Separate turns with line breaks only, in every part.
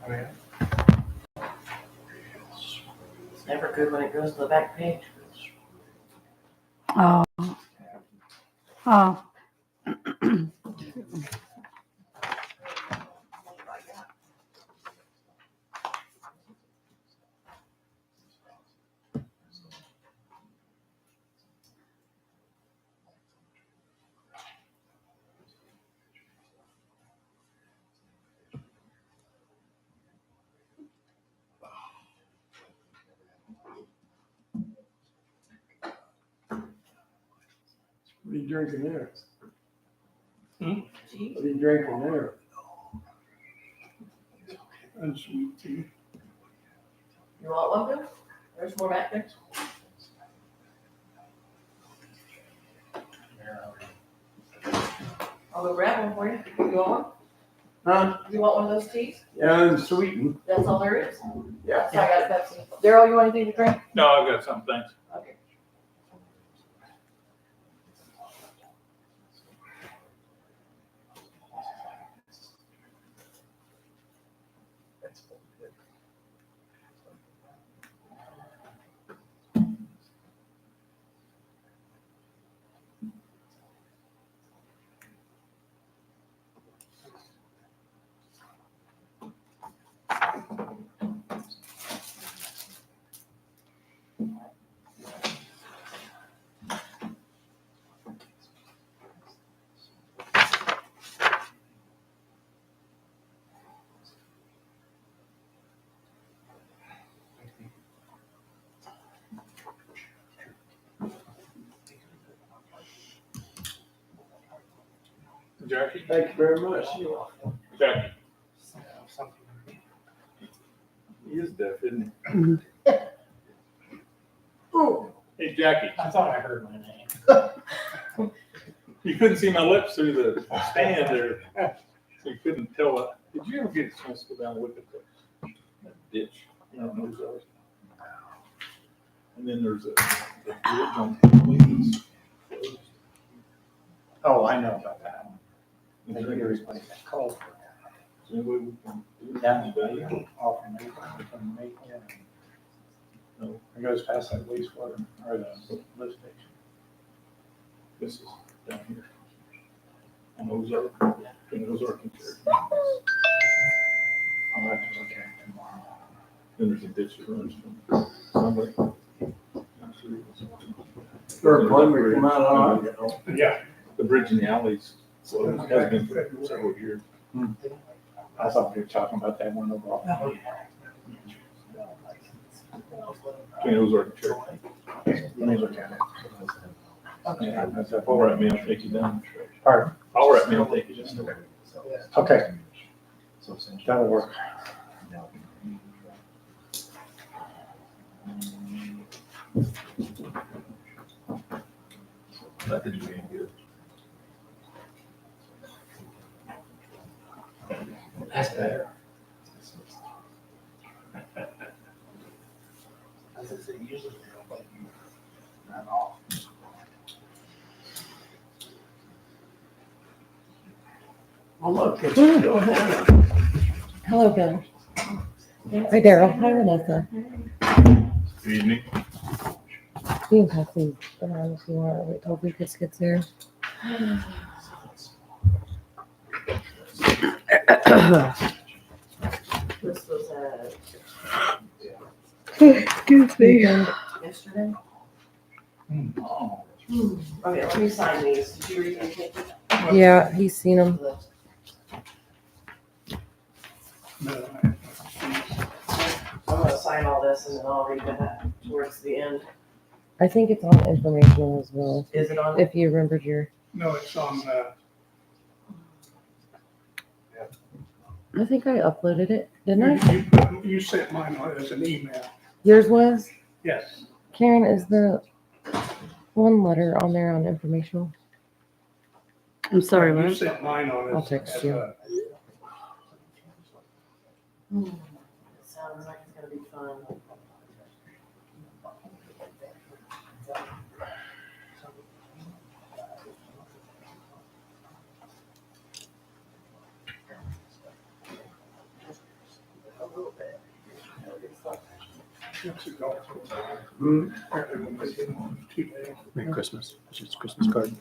yeah.
It's never good when it goes to the back page.
Oh. Oh.
What are you drinking there?
Gee.
What are you drinking there? Unsweet tea.
You want one, Bill? There's more back there. I'll go grab one for you. You want one?
Huh?
You want one of those teas?
Yeah, unsweetened.
That's all there is.
Yeah.
So I got a Pepsi. Daryl, you want anything to drink?
No, I've got some, thanks.
Okay.
Jackie?
Thank you very much.
Jackie. He is deaf, isn't he?
Oh,
Hey, Jackie,
I thought I heard my name.
you couldn't see my lips through the stand there, so you couldn't tell what. Did you ever get a chance to go down and look at that ditch? You know, those are. And then there's a bridge on Queens.
Oh, I know about that one.
Is
I
there
think
any
it was like that called
way we can do
down
that?
the off of Maple, from Maple.
No.
It goes past that wastewater or the lift station.
This is down here. On Ozark, in Ozark and Cherokee.
I'll have to look at it tomorrow.
Then there's a ditch that runs from somebody.
third one we come out on.
Yeah.
The bridge in the alleys, so it has been for several years.
I thought we were talking about that one over off.
Between Ozark and Cherokee.
Let me look at it.
Yeah, I'll write me, I'll take you down.
Pardon?
I'll write me, I'll take you down.
Okay. That'll work.
That did you any good.
That's better.
As I say, usually they don't let you run off.
Oh, look, it's still there.
Hello, Bill. Hi, Daryl. Hi, Vanessa.
Good evening.
You can pass these around if you want. Wait till Lucas gets here.
This was
Excuse me.
yesterday.
Oh.
Okay, let me sign these. Did you read anything?
Yeah, he's seen them.
I'm gonna sign all this and then I'll read that towards the end.
I think it's on informational as well.
Is it on?
If you remembered your,
No, it's on,
I think I uploaded it, didn't I?
you sent mine as an email.
Yours was?
Yes.
Karen, is the one letter on there on informational?
I'm sorry,
You
what?
sent mine on.
I'll text you.
It sounds like it's gonna be fun.
Apparently we'll put him on 2 days.
Merry Christmas. It's just a Christmas card.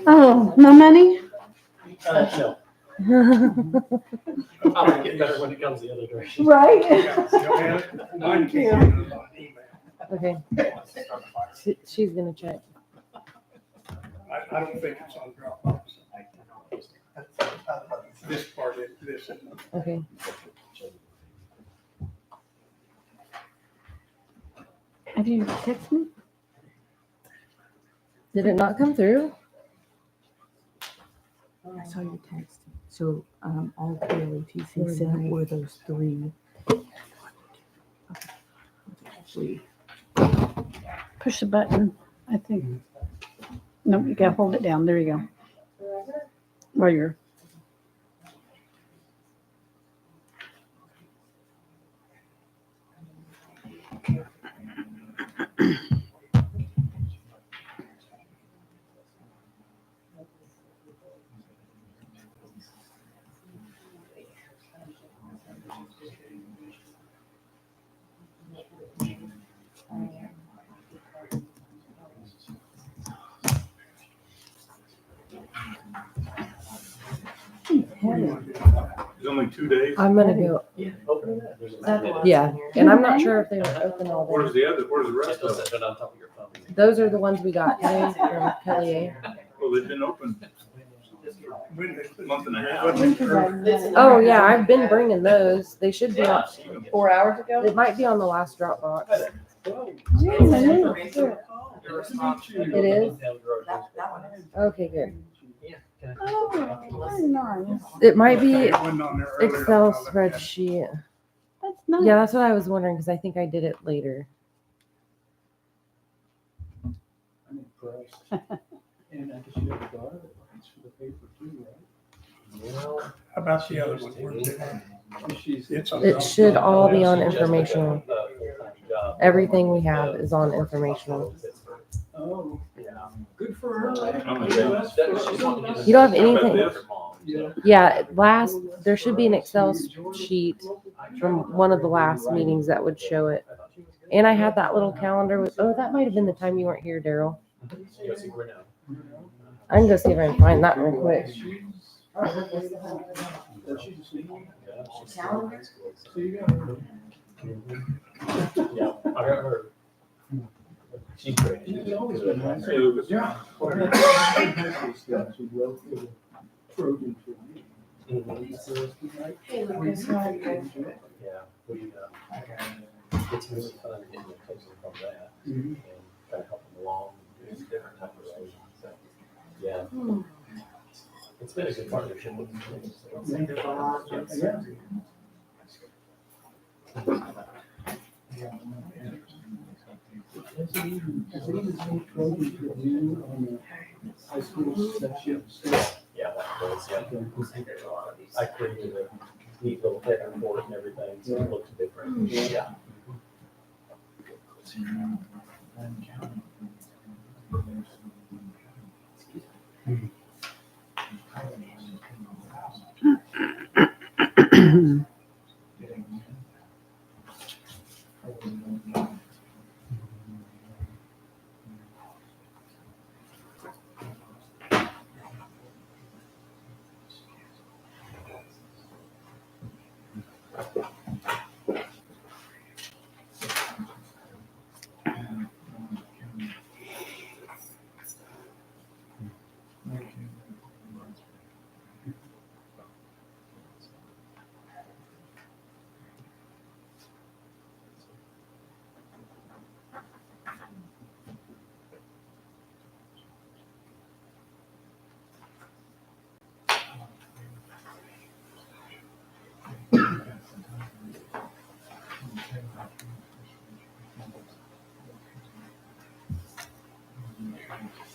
Oh, no money?
No, I'll make it better when it comes the other direction.
Right.
Mine came in on email.
Okay, she's gonna check.
I don't think it's on Dropbox. This part is, this is.
Okay.
Have you texted me?
Did it not come through?
I saw your text. So, all PLATC sent were those 3. Actually,
Push the button, I think. Nope, you gotta hold it down. There you go. While you're.
It's only 2 days.
I'm gonna go,
Open that. There's a magnet.
yeah, and I'm not sure if they were open all
Where's
day.
where's the rest
Still
of it?
sitting on top of your phone.
Those are the ones we got today from Kelly A.
Well, they've been open a month and a half.
Oh, yeah, I've been bringing those. They should be on,
4 hours ago?
it might be on the last Dropbox. It is?
That one is.
Okay, good.
Oh, very nice.
It might be
It wasn't on there earlier.
Excel spreadsheet.
That's nice.
Yeah, that's what I was wondering, because I think I did it later.
I'm impressed. And I guess you have a daughter that writes for the paper too, right?
Well,
How about the other one? Where's it at?
She's.
It's on.
It should all be on informational.
full-time job.
Everything we have is on informational.
Oh,
Yeah.
good for her.
You don't have
How about
anything.
this?
Yeah.
Yeah, there should be an Excel sheet from one of the last meetings that would show it. And I had that little calendar with, oh, that might have been the time you weren't here, Daryl.
Go see where now.
I can go see if I can find that real quick.
Calendar? Yeah, I got her. She's great. She's
always
good.
been nice.
Yeah.
Trojan for me.
Mhm.
Hey, Lucas, how are you?
Yeah, it's really fun getting the coaching from that and kind of help them along, do different types of things. So, yeah. It's been a good partnership with the
Yeah. Has it even been Trojan for you on the high school section?
Yeah, that was, yeah. I created a neat little tech report and everything, so it looks different. Yeah.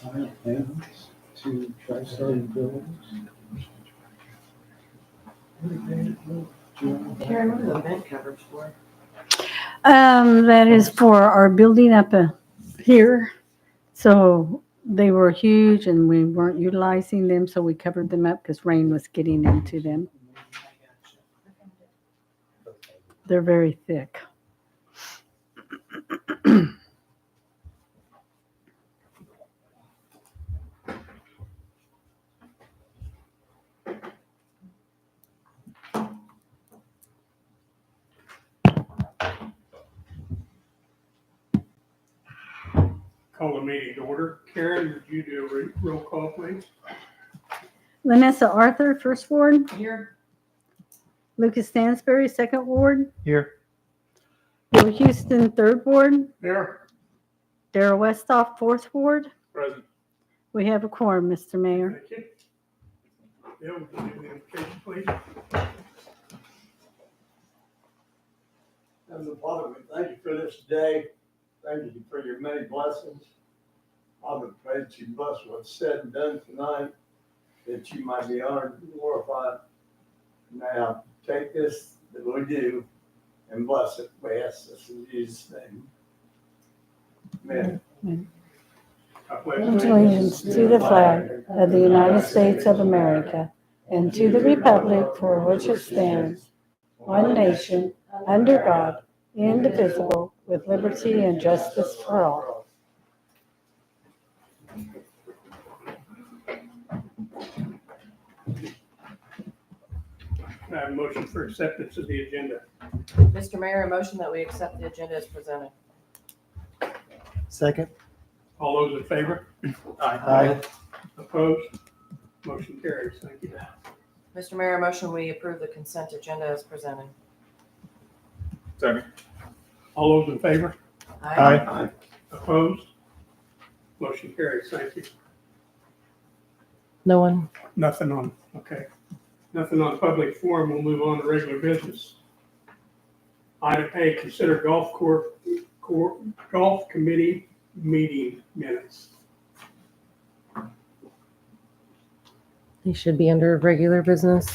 I have plans to try starting buildings.
Karen, what is the vent coverage for?
That is for our building up here. So they were huge and we weren't utilizing them, so we covered them up because rain was getting into them.
Call the meeting to order. Karen, would you do a roll call, please?
Vanessa Arthur, First Ward.
Here,
Lucas Stansberry, Second Ward.
Here.
Bill Houston, Third Ward.
Here.
Darrell Westhoff, Fourth Ward.
Present.
We have a quorum, Mr. Mayor.
Thank you. Bill, would you do the invocation, please?
Heavenly Father, we thank you for this day. Thank you for your many blessings. Father, pray that you bless what's said and done tonight, that you might be honored and glorified. Now, take this that we do and bless it. We ask this in Jesus' name. Amen.
I pledge
Allegiance to the flag of the United States of America and to the republic for which it stands, one nation, under God, indivisible, with liberty and justice for all.
I have a motion for acceptance of the agenda.
Mr. Mayor, a motion that we accept the agenda as presented.
Second.
All those in favor?
Aye.
Opposed? Motion carries. Thank you.
Mr. Mayor, a motion we approve the consent agenda as presented.
Second.
All those in favor?
Aye.
Opposed? Motion carries. Thank you.
No one.
Nothing on, okay. Nothing on public forum. We'll move on to regular business. Item A, consider golf committee meeting minutes.
They should be under regular business.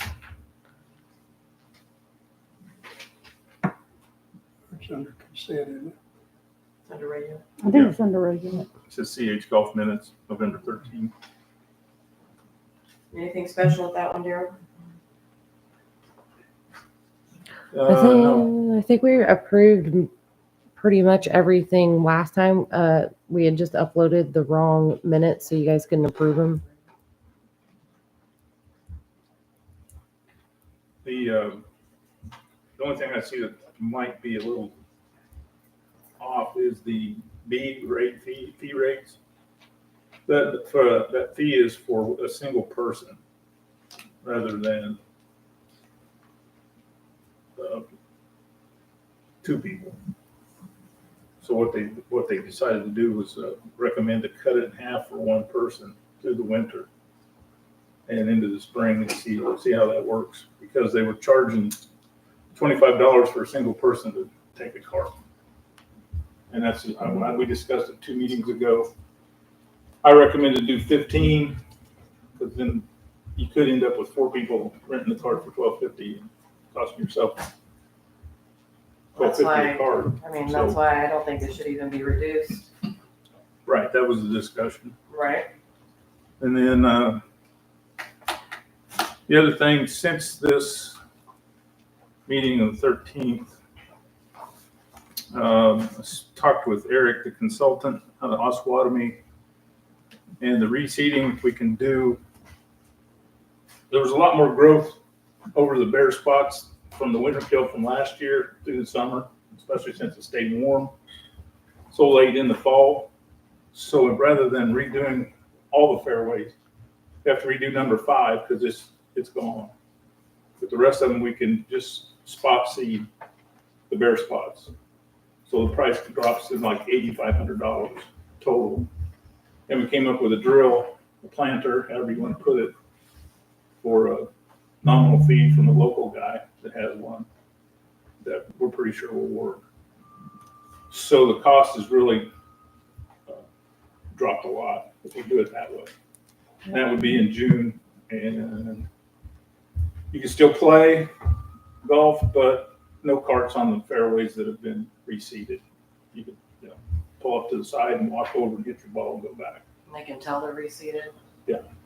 It's under consent, isn't it?
It's under regular.
I think it's under regular.
It says CH Golf Minutes, November 13th.
Anything special with that one, Darrell?
No.
I think we approved pretty much everything last time. We had just uploaded the wrong minutes, so you guys couldn't approve them.
The only thing I see that might be a little off is the fee rates. That fee is for a single person rather than two people. So what they decided to do was recommend to cut it in half for one person through the winter and into the spring and see how that works, because they were charging $25 for a single person to take a cart. And that's, we discussed it 2 meetings ago. I recommended do 15, because then you could end up with 4 people renting the cart for $12.50 and costing yourself
That's
$12.50
why,
a cart.
that's why I don't think it should even be reduced.
Right, that was the discussion.
Right.
And then the other thing, since this meeting on the 13th, I talked with Eric, the consultant on the Osawatomie, and the reseeding we can do. There was a lot more growth over the bare spots from the winter kill from last year through the summer, especially since it stayed warm so late in the fall. So rather than redoing all the fairways, we have to redo number 5 because it's gone. But the rest of them, we can just spot seed the bare spots. So the price drops to like $8,500 total. And we came up with a drill, a planter, however you want to put it, for a nominal fee from a local guy that has one that we're pretty sure will work. So the cost is really dropped a lot if we do it that way. And that would be in June, and you can still play golf, but no carts on the fairways that have been reseeded. You can pull up to the side and walk over and get your ball and go back.
And they can tell they're reseated.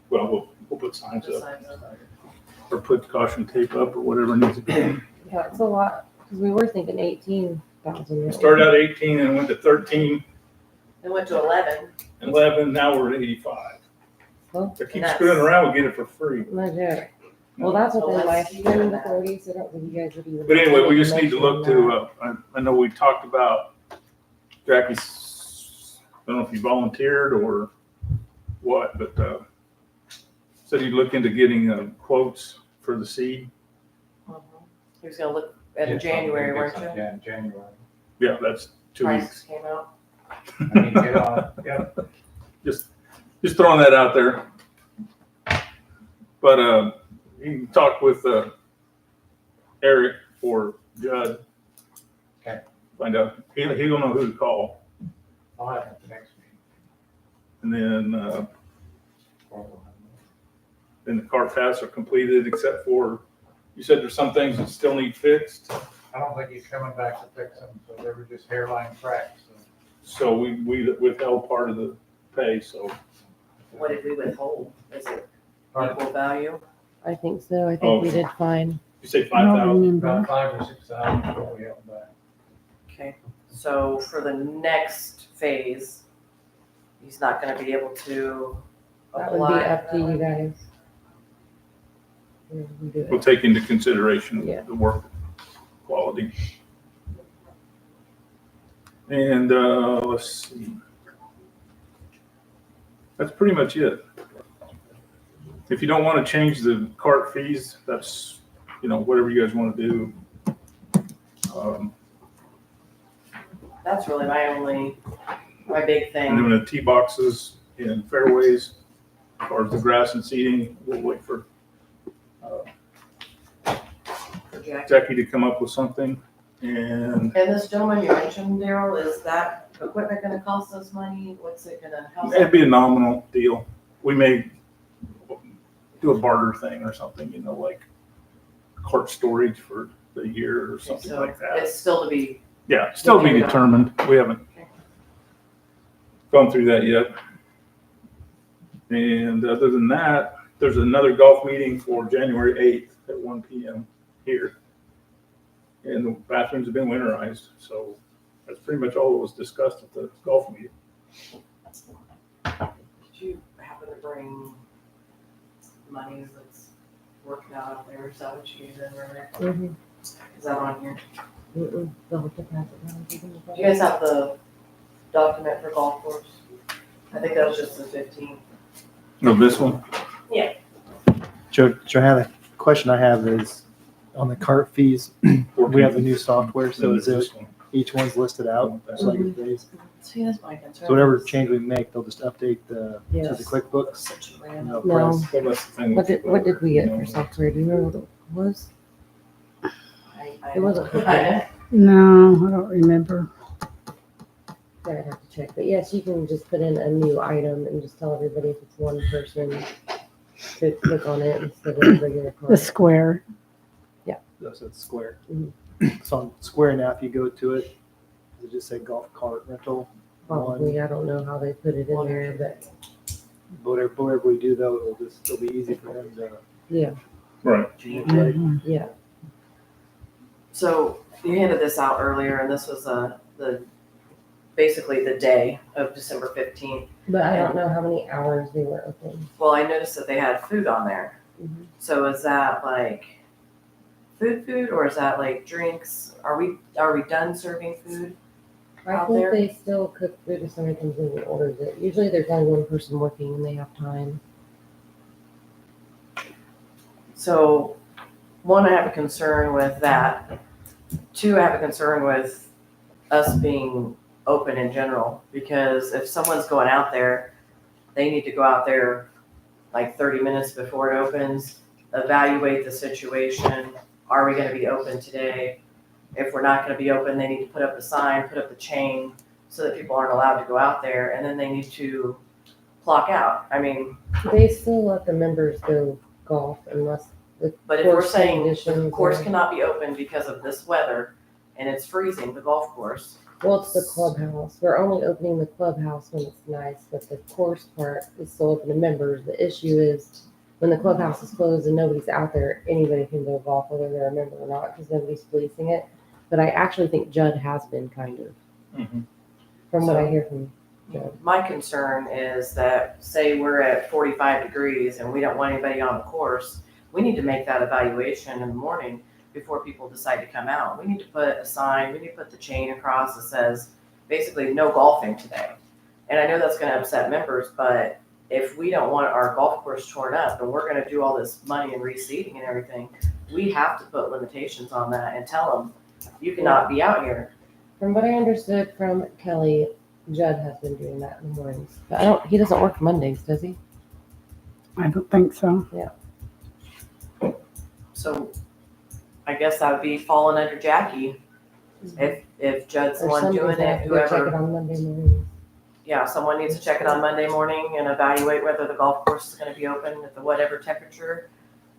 Well, we'll put signs up or put caution tape up or whatever needs to be done.
Yeah, it's a lot, because we were thinking 18 thousand.
We started out 18 and went to 13,
It went to 11.
11, now we're at 85.
Well,
They keep
that's-
screwing around, we get it for free.
Legit. Well, that's what
So
they
let's
like
do
in the
that.
40s. I don't think you guys would even.
But anyway, we just need to
mention
look
that.
to, I know we talked about Jackie's, I don't know if he volunteered or what, but said he'd look into getting quotes for the seed.
He was gonna look at in January, weren't you?
Yeah, in January.
Yeah, that's 2
Prices
weeks.
came out.
I need to get on it, yep.
Just throwing that out there. But you can talk with Eric or Judd.
Okay.
Find out, he don't know who to call.
I'll have it the next
And then
meeting.
the cart paths are completed except for, you said there's some things that still need fixed.
I don't think he's coming back to fix them, so they were just hairline cracks, so.
So we withheld part of the pay, so.
What did we withhold? Is it
Pardon?
equal value?
I think so. I think we
Oh.
did fine.
You say
I don't
5,000?
remember.
About 5,000 or 6,000 is what we have back.
Okay, so for the next phase, he's not gonna be able to
That would be
apply.
up to you guys. Yeah, we do
We'll
it.
take into consideration
Yeah.
the work quality. And let's see. That's pretty much it. If you don't want to change the cart fees, that's, whatever you guys want to do.
That's really my big
And
thing.
then the tee boxes in fairways, as far as the grass and seating, we'll wait for
For Jackie.
Jackie to come up with something. And
And this gentleman you mentioned, Daryl, is that equipment gonna cost us money? What's it gonna, how's
it'd
that?
be a nominal deal. We may do a barter thing or something, like cart storage for the year or something
So
like that.
it's still to be,
Yeah, still to be
Okay.
determined. We haven't
Okay.
gone through that yet. And other than that, there's another golf meeting for January 8th at 1 PM here. And the bathrooms have been winterized, so that's pretty much all that was discussed at the golf meeting.
did you happen to bring money that's worked out there? Is that what you gave them, Rick?
Mhm.
Is that on here?
Mm-mm. They'll have to pass it down.
Do you guys have the document for golf course? I think that was just the 15.
No, this one?
Johanna, question I have is on the cart fees, we have the new software, so is it,
This one.
each one's listed out, so like if they,
See, that's my concern.
so whatever change we make, they'll just update to the
Yes.
QuickBooks.
Such a
and
random.
they'll
No.
press.
Well, that's the thing
What
with-
did we get for software? Do you remember what it was? It wasn't hooked
No, I don't remember.
I'd have to check, but yes, you can just put in a new item and just tell everybody if it's one person to click on it instead of a regular
The
card.
square.
That's it, Square.
Mhm.
So on Square now, if you go to it, does it just say golf cart rental?
Probably, I don't know how they put it in there, but
Whatever we do though, it'll be easy for them to
yeah,
Right.
change, right?
yeah.
So you handed this out earlier, and this was basically the day of December 15th.
But I don't know how many hours they were open.
Well, I noticed that they had food on there.
Mhm.
So is that like food, or is that like drinks? Are we done serving food?
I
Out
think
there?
they still cook food if somebody comes in and orders it. Usually there's only one person working and they have time.
So, one, I have a concern with that. Two, I have a concern with us being open in general, because if someone's going out there, they need to go out there like 30 minutes before it opens, evaluate the situation. Are we gonna be open today? If we're not gonna be open, they need to put up a sign, put up the chain, so that people aren't allowed to go out there, and then they need to clock out. I mean,
They still let the members go golf unless the
but if we're
course
saying the
conditions
course
are-
cannot be open because of this weather, and it's freezing, the golf course,
Well, it's the clubhouse. We're only opening the clubhouse when it's nice, but the course part is still open to members. The issue is when the clubhouse is closed and nobody's out there, anybody can go golf whether they're a member or not because nobody's policing it. but I actually think Judd has been kind of,
Mhm.
from what I
So-
hear from Judd.
My concern is that, say we're at 45 degrees and we don't want anybody on the course, we need to make that evaluation in the morning before people decide to come out. We need to put a sign, we need to put the chain across that says, basically, no golfing today. And I know that's gonna upset members, but if we don't want our golf course torn up and we're gonna do all this money and reseeding and everything, we have to put limitations on that and tell them, you cannot be out here.
From what I understood from Kelly, Judd has been doing that in the mornings. But he doesn't work Mondays, does he?
I don't think so.
So I guess that would be falling under Jackie. If Judd's the
Or
one
somebody's
doing
gonna
it,
have to go check it
whoever,
on Monday morning.
yeah, someone needs to check it on Monday morning and evaluate whether the golf course is gonna be open at the whatever temperature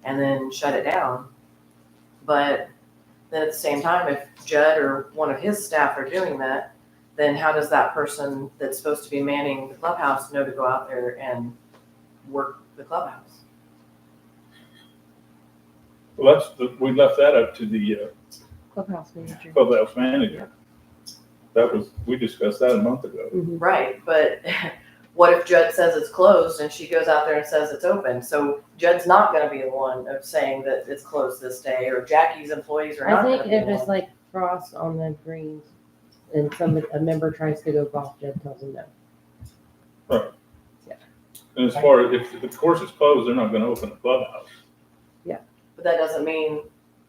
and then shut it down. But then at the same time, if Judd or one of his staff are doing that, then how does that person that's supposed to be manning the clubhouse know to go out there and work the clubhouse?
Well, we left that up to the
Clubhouse manager.
clubhouse manager. We discussed that a month ago.
Right, but what if Judd says it's closed and she goes out there and says it's open? So Judd's not gonna be the one of saying that it's closed this day, or Jackie's employees are
I
not
think
gonna be
if
the
it's
one.
like frost on the greens and a member tries to go golf, Judd tells him no.
And as far as if the course is closed, they're not gonna open the clubhouse.
But that doesn't mean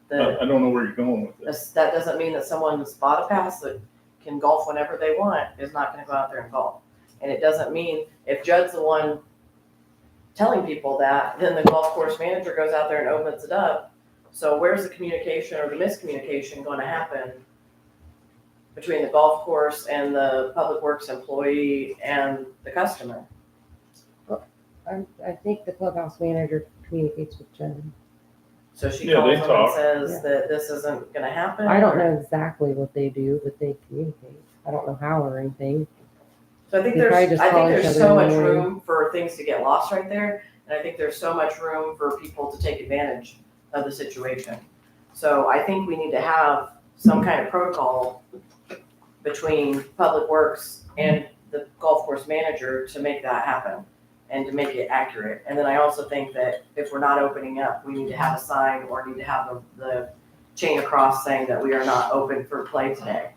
that,
I don't know where you're going with this.
that doesn't mean that someone's bought a pass that can golf whenever they want is not gonna go out there and golf. And it doesn't mean, if Judd's the one telling people that, then the golf course manager goes out there and opens it up. So where's the communication or the miscommunication gonna happen between the golf course and the public works employee and the customer?
I think the clubhouse manager communicates with Judd.
So she
Yeah, they
calls them and
talk.
says that this isn't gonna happen?
I don't know exactly what they do, but they communicate. I don't know how or anything.
So I think
They probably just call each
there's
other
so
in the
much
morning.
room for things to get lost right there. And I think there's so much room for people to take advantage of the situation. So I think we need to have some kind of protocol between Public Works and the golf course manager to make that happen and to make it accurate. And then I also think that if we're not opening up, we need to have a sign or need to have the chain across saying that we are not open for play today.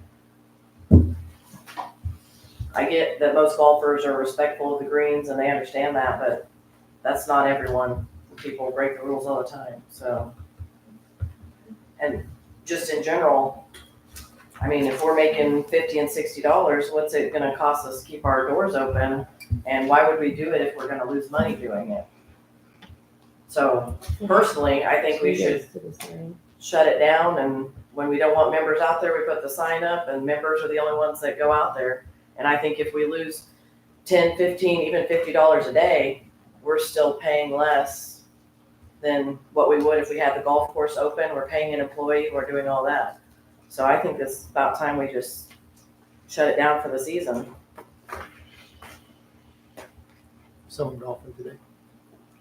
I get that most golfers are respectful of the greens and they understand that, but that's not everyone. People break the rules all the time, so. And just in general, I mean, if we're making $50 and $60, what's it gonna cost us to keep our doors open? And why would we do it if we're gonna lose money doing it? So personally, I think we should shut it down, and when we don't want members out there, we put the sign up, and members are the only ones that go out there. And I think if we lose 10, 15, even $50 a day, we're still paying less than what we would if we had the golf course open. We're paying an employee, we're doing all that. So I think it's about time we just shut it down for the season.
Someone golfing today.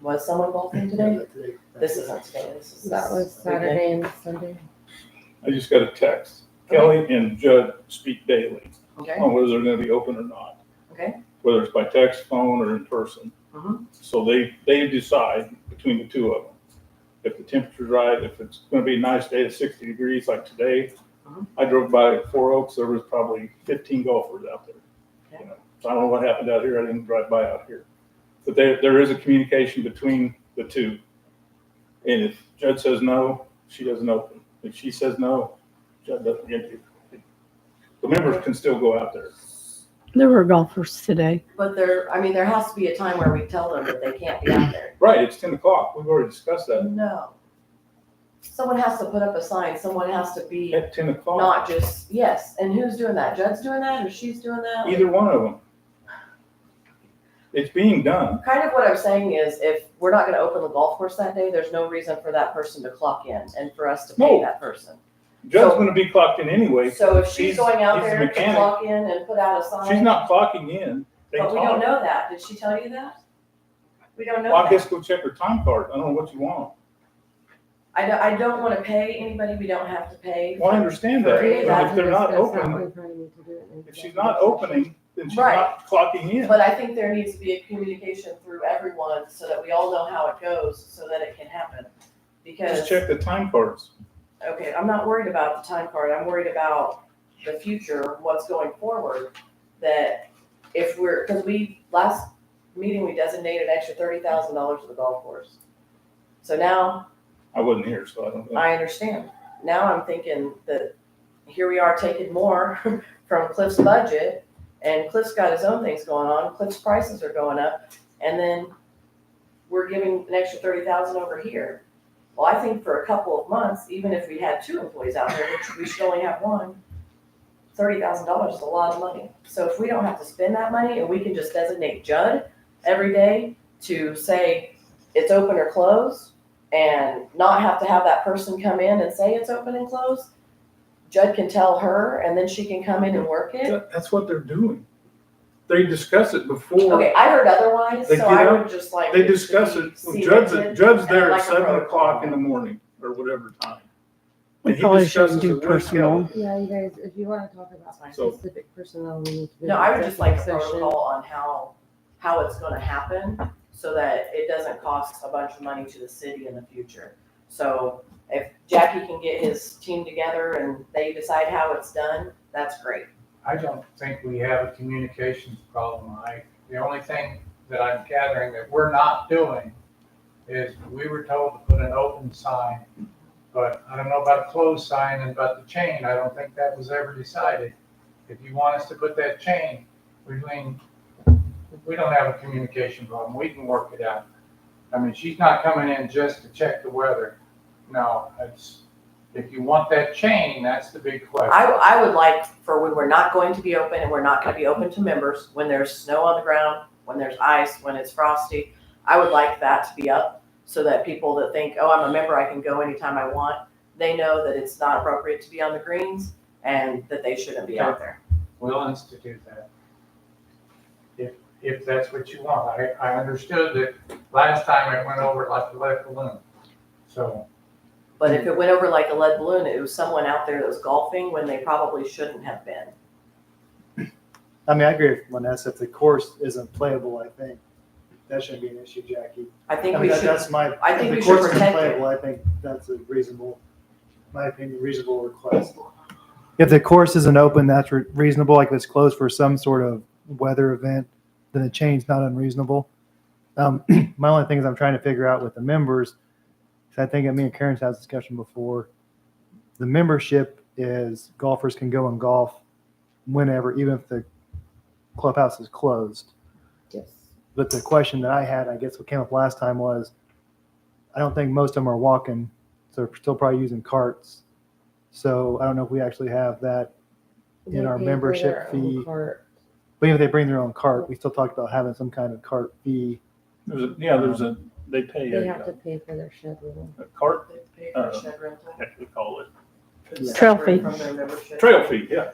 Was someone golfing today?
Today.
This isn't today, this is.
That was Saturday and Sunday.
I just got a text. Kelly and Judd speak daily
Okay,
on whether they're gonna be open or not,
okay,
whether it's by text, phone, or in person.
Mhm.
So they decide between the two of them. If the temperature's right, if it's gonna be a nice day at 60 degrees like today.
Mhm.
I drove by Four Oaks, there was probably 15 golfers out there.
Okay.
You know, so I don't know what happened out here, I didn't drive by out here. But there is a communication between the two. And if Judd says no, she doesn't open. If she says no, Judd doesn't get it. The members can still go out there.
There were golfers today.
but there has to be a time where we tell them that they can't be out there.
Right, it's 10 o'clock, we've already discussed that.
No. Someone has to put up a sign, someone has to be,
At 10 o'clock,
not just, yes, and who's doing that? Judd's doing that, or she's doing that?
either one of them. It's being done.
Kind of what I'm saying is, if we're not gonna open the golf course that day, there's no reason for that person to clock in and for us to pay
No.
that person.
Judd's
So-
gonna be clocked in anyway.
So if she's
He's-
going out
he's a
there to
mechanic.
clock in and put out a sign.
She's not clocking in. They
But we don't
talk.
know that. Did she tell you that? We don't know
Well, I
that.
guess go check her time card. I don't know what you want.
I don't wanna pay anybody we don't have to pay.
Well, I understand that,
Okay,
but if they're not
Discuss that,
open,
we probably need to do it in
if she's
executive
not
session.
opening, then she's
Right.
not clocking in.
But I think there needs to be a communication through everyone so that we all know how it goes, so that it can happen. Because,
Just check the time cards.
okay, I'm not worried about the time card, I'm worried about the future, what's going forward. That if cause last meeting, we designated extra $30,000 for the golf course. So now,
I wasn't here, so I don't know.
I understand. Now I'm thinking that here we are taking more from Cliff's budget, and Cliff's got his own things going on, Cliff's prices are going up, and then we're giving an extra 30,000 over here. Well, I think for a couple of months, even if we had 2 employees out there, which we should only have 1, $30,000 is a lot of money. So if we don't have to spend that money and we can just designate Judd every day to say it's open or closed, and not have to have that person come in and say it's open and closed, Judd can tell her and then she can come in and work it.
That's what they're doing. They discuss it before.
Okay, I heard otherwise,
They
so
get
I
up,
would just like.
They
it to
discuss
be
it.
cemented
Jud's
and
there
like
at
a
7
protocol.
o'clock in the morning or whatever time.
We
And he
probably
discusses
shouldn't do
it with
personal.
Kelly.
Yeah, you guys, if you wanna talk about
So-
specific personnel, we need to. do
No,
an
I would just like a
executive session.
protocol on how it's gonna happen, so that it doesn't cost a bunch of money to the city in the future. So if Jackie can get his team together and they decide how it's done, that's great.
I don't think we have a communications problem. The only thing that I'm gathering that we're not doing is we were told to put an open sign, but I don't know about a closed sign and about the chain. I don't think that was ever decided. If you want us to put that chain, we don't have a communication problem. We can work it out. I mean, she's not coming in just to check the weather. No, if you want that chain, that's the big question.
I would like for when we're not going to be open and we're not gonna be open to members, when there's snow on the ground, when there's ice, when it's frosty, I would like that to be up so that people that think, oh, I'm a member, I can go anytime I want, they know that it's not appropriate to be on the greens and that they shouldn't be out there.
We'll institute that. If that's what you want. I understood that last time it went over like a lead balloon. So,
But if it went over like a lead balloon, it was someone out there that was golfing when they probably shouldn't have been.
I mean, I agree with Vanessa. If the course isn't playable, I think that shouldn't be an issue, Jackie.
I think
I
we
mean,
should,
that's my.
I think
if
we
the
should
course isn't
protect it.
playable, I think that's a reasonable, my opinion, reasonable request. If the course isn't open, that's reasonable. Like if it's closed for some sort of weather event, then the chain's not unreasonable. My only thing is I'm trying to figure out with the members, because I think me and Karen's had this discussion before. The membership is golfers can go and golf whenever, even if the clubhouse is closed.
Yes.
But the question that I had, I guess what came up last time was, I don't think most of them are walking, so they're still probably using carts. So I don't know if we actually have that in our
They pay for
membership
their own
fee.
cart.
But even if they bring their own cart, we still talked about having some kind of cart fee.
They pay
They have
a
to pay for their shed rental.
cart,
They pay for shed rental.
heck, we call it,
Yeah.
Trail
Separate
fee.
from their membership.
trail fee, yeah.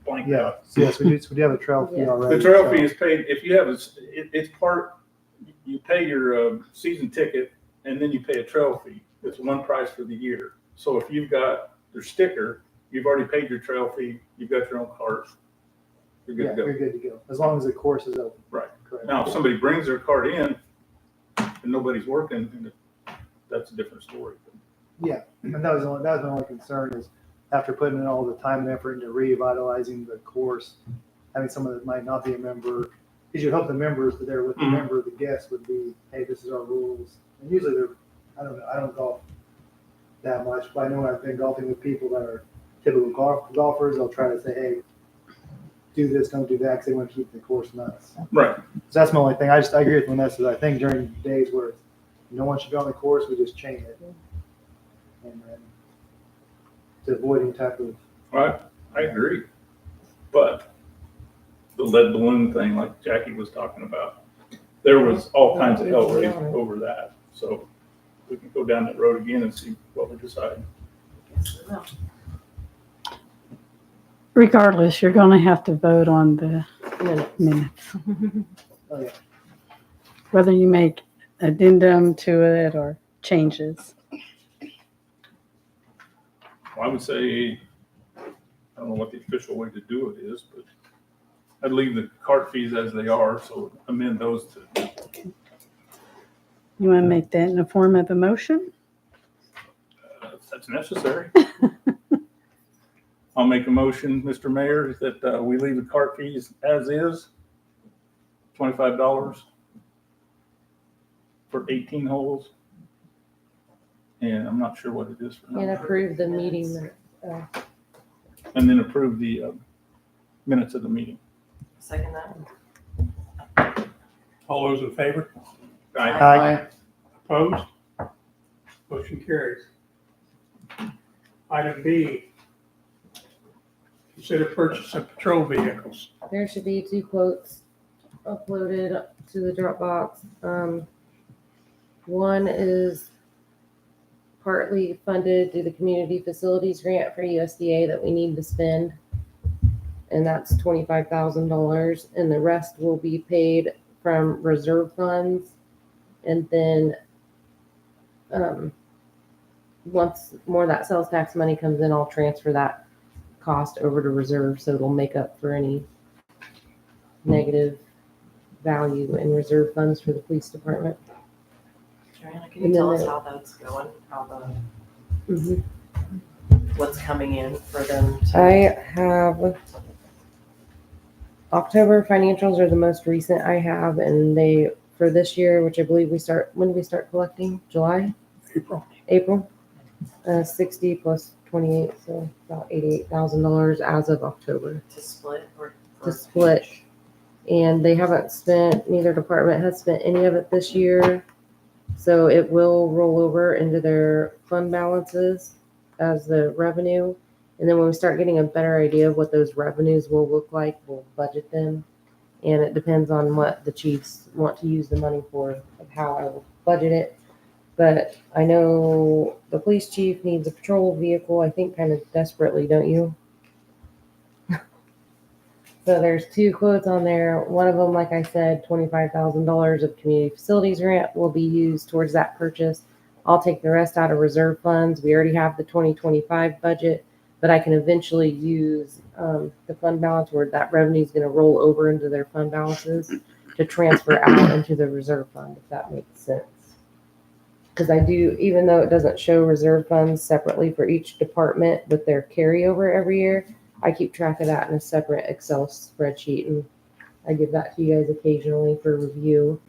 Blank
Yeah,
out.
so yes, we do have a trail fee
Yeah.
already.
The trail
so-
fee is paid, if you have it's part, you pay your season ticket and then you pay a trail fee. It's one price for the year. So if you've got their sticker, you've already paid your trail fee, you've got your own cart, you're
Yeah,
good to go.
you're good to go, as long as the course is open.
Right.
Correct.
Now, if somebody brings their cart in and nobody's working, then that's a different story.
Yeah, and that was my only concern is after putting in all the time and effort into revitalizing the course, having someone that might not be a member, because you hope the members that are with the
Mhm.
member, the guests would be, hey, this is our rules. And usually they're, I don't know, I don't golf that much, but I know I've been golfing with people that are typical golfers. They'll try to say, hey, do this, don't do that, because they want to keep the course nice.
Right.
So that's my only thing. I agree with Vanessa. I think during days where no one should be on the course, we just chain it. And then to avoid any type of,
I agree. But the lead balloon thing, like Jackie was talking about, there was all kinds of hell raised over that. So we can go down that road again and see what we decide.
Yes, we will.
Regardless, you're going to have to vote on the minutes,
oh yeah,
whether you make addendum to it or changes.
Well, I would say, I don't know what the official way to do it is, but I'd leave the cart fees as they are, so amend those to,
You want to make that in the form of a motion?
if that's necessary. I'll make a motion, Mr. Mayor, that we leave the cart fees as is, $25 for 18 holes. And I'm not sure what it is for
And
now.
approve the meeting.
And then approve the minutes of the meeting.
Second that.
All those in favor?
Aye.
Opposed? Motion carries. Item B, consider purchase of patrol vehicles.
There should be 2 quotes uploaded to the Dropbox. One is partly funded through the community facilities grant for USDA that we need to spend. And that's $25,000, and the rest will be paid from reserve funds. And then, once more of that sales tax money comes in, I'll transfer that cost over to reserve, so it'll make up for any negative value in reserve funds for the police department.
Joanna, can you
And
tell
then
us
the-
how that's going? How the,
Mhm.
what's coming in for them to?
I have October financials are the most recent I have, and they, for this year, which I believe when do we start collecting? July? April. 60 plus 28, so about $88,000 as of October
To split or?
to split. And they haven't spent, neither department has spent any of it this year. So it will roll over into their fund balances as the revenue. And then when we start getting a better idea of what those revenues will look like, we'll budget them. And it depends on what the chiefs want to use the money for, of how I will budget it. But I know the police chief needs a patrol vehicle, I think kind of desperately, don't you? So there's 2 quotes on there. One of them, like I said, $25,000 of community facilities grant will be used towards that purchase. I'll take the rest out of reserve funds. We already have the 2025 budget, but I can eventually use the fund balance where that revenue is going to roll over into their fund balances to transfer out into the reserve fund, if that makes sense. Because I do, even though it doesn't show reserve funds separately for each department with their carryover every year, I keep track of that in a separate Excel spreadsheet, and I give that to you guys occasionally for review.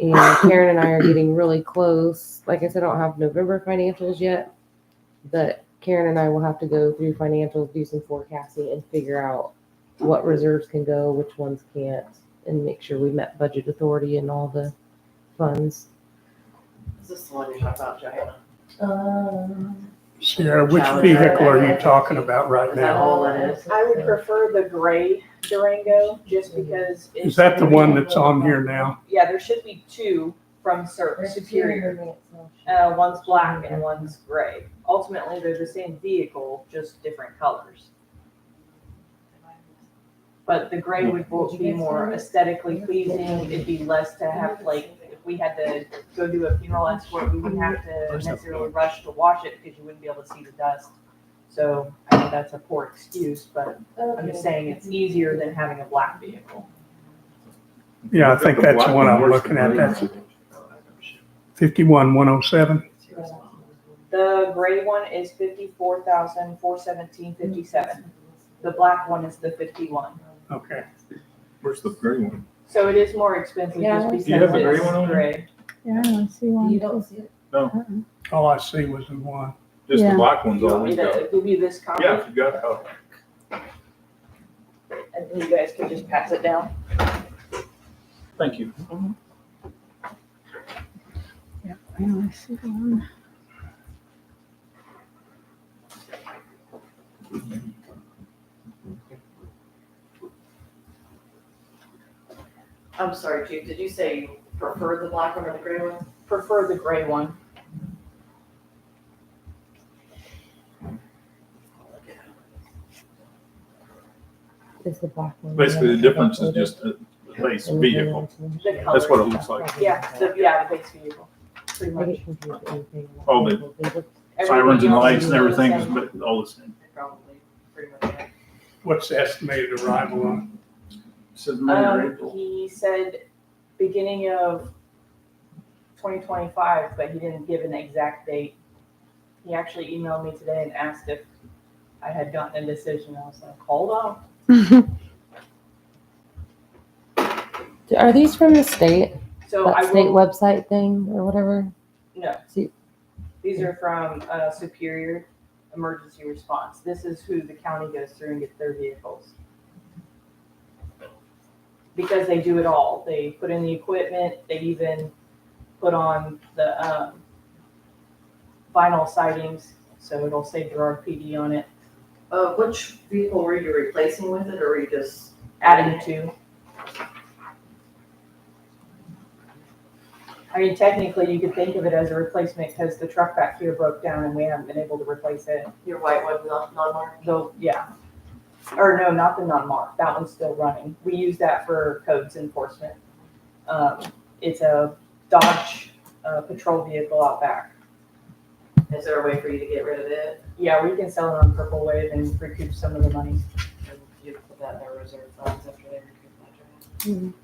And Karen and I are getting really close. Like I said, I don't have November financials yet, but Karen and I will have to go through financials, do some forecasting, and figure out what reserves can go, which ones can't, and make sure we met budget authority and all the funds.
Is this the one you're talking about, Joanna?
Sierra, which vehicle are you talking about right
Is that
now?
all it is?
I would prefer the gray Durango just because it's.
Is that the one that's on here now?
Yeah, there should be 2 from Superior. One's black and one's gray. Ultimately, they're the same vehicle, just different colors. But the gray would be more aesthetically pleasing. It'd be less to have, like, if we had to go do a funeral escort, we wouldn't have to necessarily rush to wash it because you wouldn't be able to see the dust. So I think that's a poor excuse, but I'm just saying it's easier than having a black vehicle.
Yeah, I think that's the one I'm looking at. That's 51,107.
The gray one is 54,417.57. The black one is the 51.
Okay.
Where's the gray one?
So it is more expensive
Yeah,
just
do
because
you have the gray
it's
one on there?
gray.
Yeah, I don't see one.
You don't see it?
All I see was the one.
Just the
Yeah.
black one's
You
all
want me
we got.
to give you this copy?
Yeah, if you got it. I'll-
And you guys can just pass it down.
Thank you.
Yeah, I only see one.
I'm sorry, Chief, did you say you prefer the black one or the gray one?
Prefer the gray one.
It's the black one.
Basically, the difference is just the base vehicle.
The color.
That's what it looks like.
Yeah, the base vehicle, pretty
I
much.
get confused with anything.
Oh, the- Sirens and lights and
Everybody
everything
else
is
is
but all the same.
Probably, pretty much. Yeah.
What's the estimated arrival on?
Says May or April.
He said beginning of 2025, but he didn't give an exact date. He actually emailed me today and asked if I had gotten a decision. I was like, hold on.
Are these from the state?
So
That
I
state
will,
website thing or whatever?
no.
See-
These are from Superior Emergency Response. This is who the county goes through and gets their vehicles. Because they do it all. They put in the equipment, they even put on the vinyl sidings, so it'll say Girard PD on it.
Which vehicle were you replacing with it, or were you just?
Adding to. I mean, technically, you could think of it as a replacement because the truck back here broke down and we haven't been able to replace it.
Your white one, non-marked?
Though, yeah. Or no, not the non-marked. That one's still running. We use that for codes enforcement. It's a Dodge patrol vehicle out back.
Is there a way for you to get rid of it?
Yeah, we can sell it on Purple Wave and recoup some of the money.
And you put that in their reserve funds after they recoup that, right?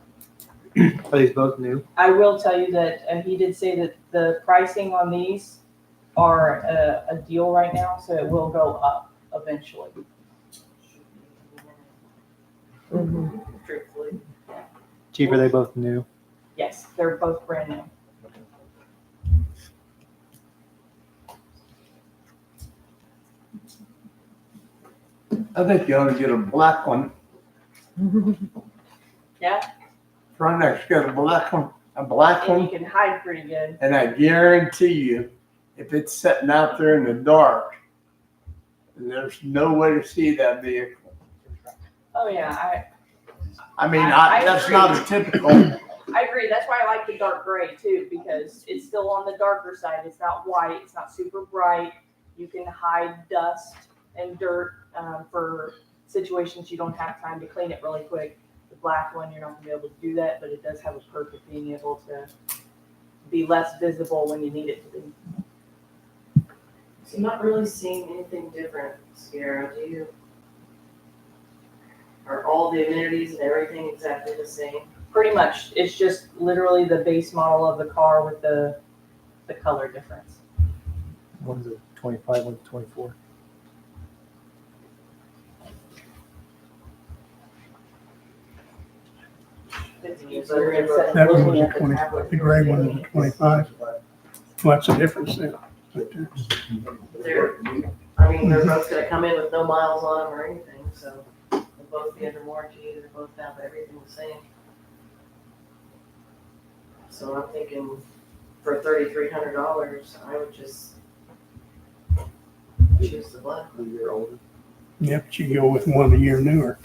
Are these both new?
I will tell you that he did say that the pricing on these are a deal right now, so it will go up eventually.
Mhm.
Truthfully.
Chief, are they both new?
Yes, they're both brand new.
I think you ought to get a black one.
Yeah,
Front next, get a black one,
and you can hide pretty good.
and I guarantee you, if it's sitting out there in the dark, there's no way to see that vehicle.
Oh yeah,
I mean,
I
that's
agree.
not a typical,
I agree. That's why I like the dark gray too, because it's still on the darker side. It's not white. It's not super bright. You can hide dust and dirt for situations you don't have time to clean it really quick. The black one, you're not gonna be able to do that, but it does have a perk of being able to be less visible when you need it to be.
So I'm not really seeing anything different, Sierra, do you? Are all the amenities and everything exactly the same?
Pretty much, it's just literally the base model of the car with the color difference.
One's a 25, one's a 24.
It's easier than
That one
looking
was
at
a 20,
tablet.
the gray one was a 25. What's the difference then?
They're, I mean, they're both gonna come in with no miles on them or anything, so they'll both be under warranty, they're both have everything the same. So I'm thinking for $3,300, I would just choose the black.
A year older.
Yep, but you go with one a year newer.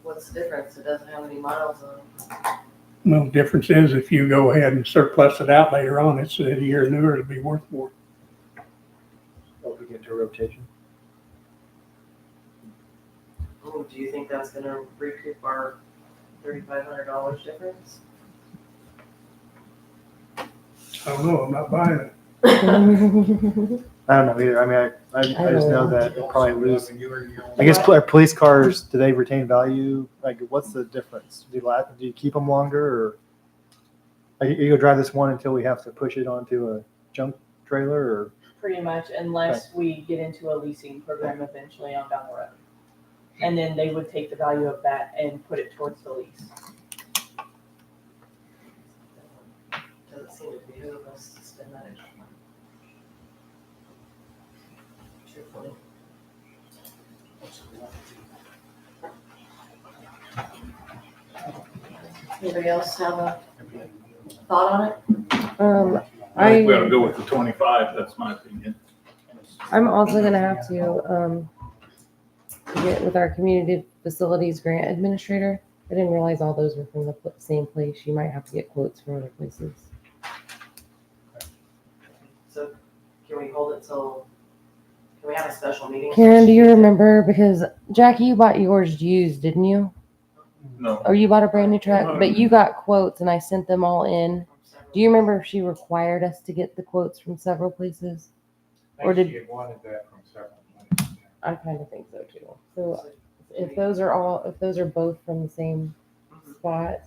What's the difference? It doesn't have any miles on it.
Well, the difference is if you go ahead and surplus it out later on, it's a year newer, it'll be worth more.
Hope we get to a rotation.
Oh, do you think that's gonna recoup our $3,500 difference?
I don't know, I'm not buying it.
I don't know either. I mean, I just know that they'll probably lose. I
I
guess are police cars, do they retain value? Like, what's the difference? Do you keep them longer, or you go drive this one until we have to push it onto a junk trailer, or?
Pretty much, unless we get into a leasing program eventually on down the road. And then they would take the value of that and put it towards the lease.
Doesn't seem to behoove us to spend that extra money. Truthfully. Anybody else have a thought on it?
I think we ought to go with the 25, that's my opinion.
I'm also gonna have to, get with our community facilities grant administrator. I didn't realize all those were from the same place. You might have to get quotes from other places.
So can we hold it till, can we have a special meeting?
Karen, do you remember? Because Jackie, you bought yours used, didn't you?
No.
Or you bought a brand new truck, but you got quotes and I sent them all in. Do you remember if she required us to get the quotes from several places?
I
Or
think
did-
she had wanted that from several places.
I kind of think so too. So if those are both from the same spot,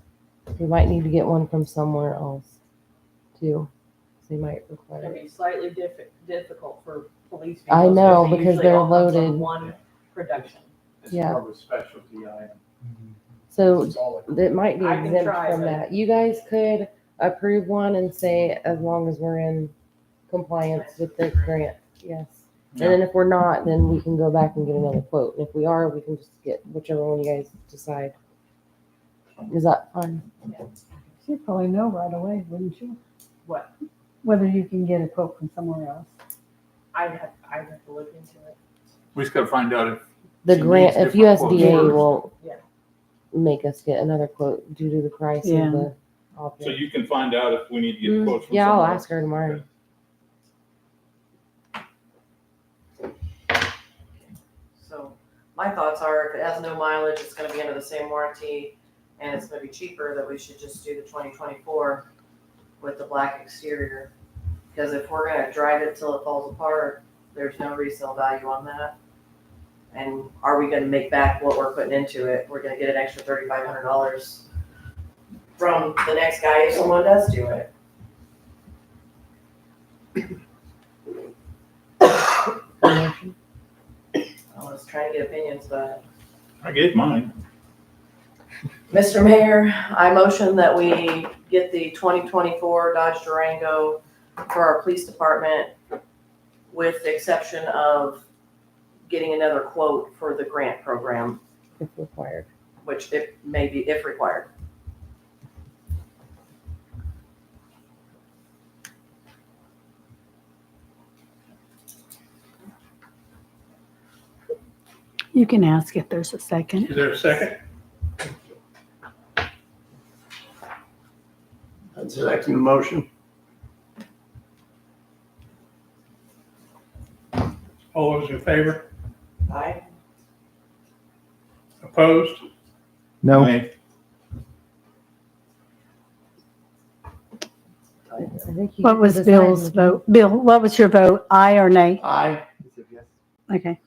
we might need to get one from somewhere else too. So you might require
It'd
it.
be slightly difficult for police
I
vehicles.
know,
they
because
usually
they're
all come from
loaded.
One production.
It's
Yeah.
more of a specialty item.
So
It's all like-
it might be
I can
exempt
try,
from
but-
that. You guys could approve one and say as long as we're in compliance with the grant, yes. And then if we're not, then we can go back and get another quote. And if we are, we can just get whichever one you guys decide. Is that fine?
You'd probably know right away, wouldn't you?
What?
Whether you can get a quote from somewhere else.
I'd have to look into it.
We just gotta find out if.
The
she
grant,
needs
if
different quotes
USDA
first.
won't
Yeah.
make us get another quote due to the price
Yeah.
of the
So
object.
you can find out if we need to get quotes from
Yeah, I'll
somewhere
ask her tomorrow.
So my thoughts are if it has no mileage, it's gonna be under the same warranty and it's gonna be cheaper, that we should just do the 2024 with the black exterior. Because if we're gonna drive it till it falls apart, there's no resale value on that. And are we gonna make back what we're putting into it? We're gonna get an extra $3,500 from the next guy if someone does do it. I was trying to get opinions, but
I gave mine.
Mr. Mayor, I motion that we get the 2024 Dodge Durango for our police department with the exception of getting another quote for the grant program,
If required.
which it may be if required.
You can ask if there's a second.
Is there a second?
I'd second the motion.
All those in favor?
Aye.
Opposed?
No,
Aye.
I think you
What
can
was
decide
Bill's
with-
vote? Bill, what was your vote? Aye or nay?
Aye.
Okay.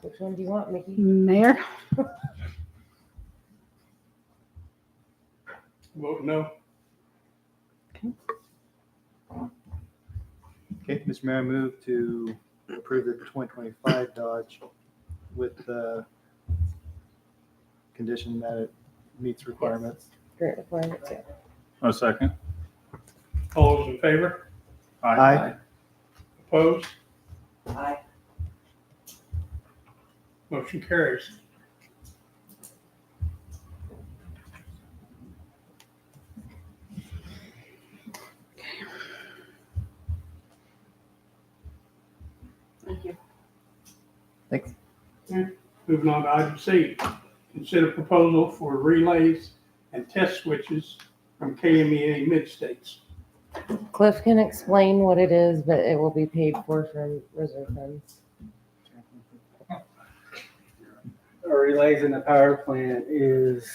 Which one do you want, Mickey?
Mayor?
Vote no.
okay, Mr. Mayor, I move to approve the 2025 Dodge with the condition that it meets requirements.
Grant requirements, yeah.
A second.
All those in favor?
Aye.
Opposed?
Aye.
Motion carries.
Thank you.
Thanks.
Moving on to item C. Consider proposal for relays and test switches from KMEA Mid-States.
Cliff can explain what it is, but it will be paid for from reserve funds.
Our relays in the power plant is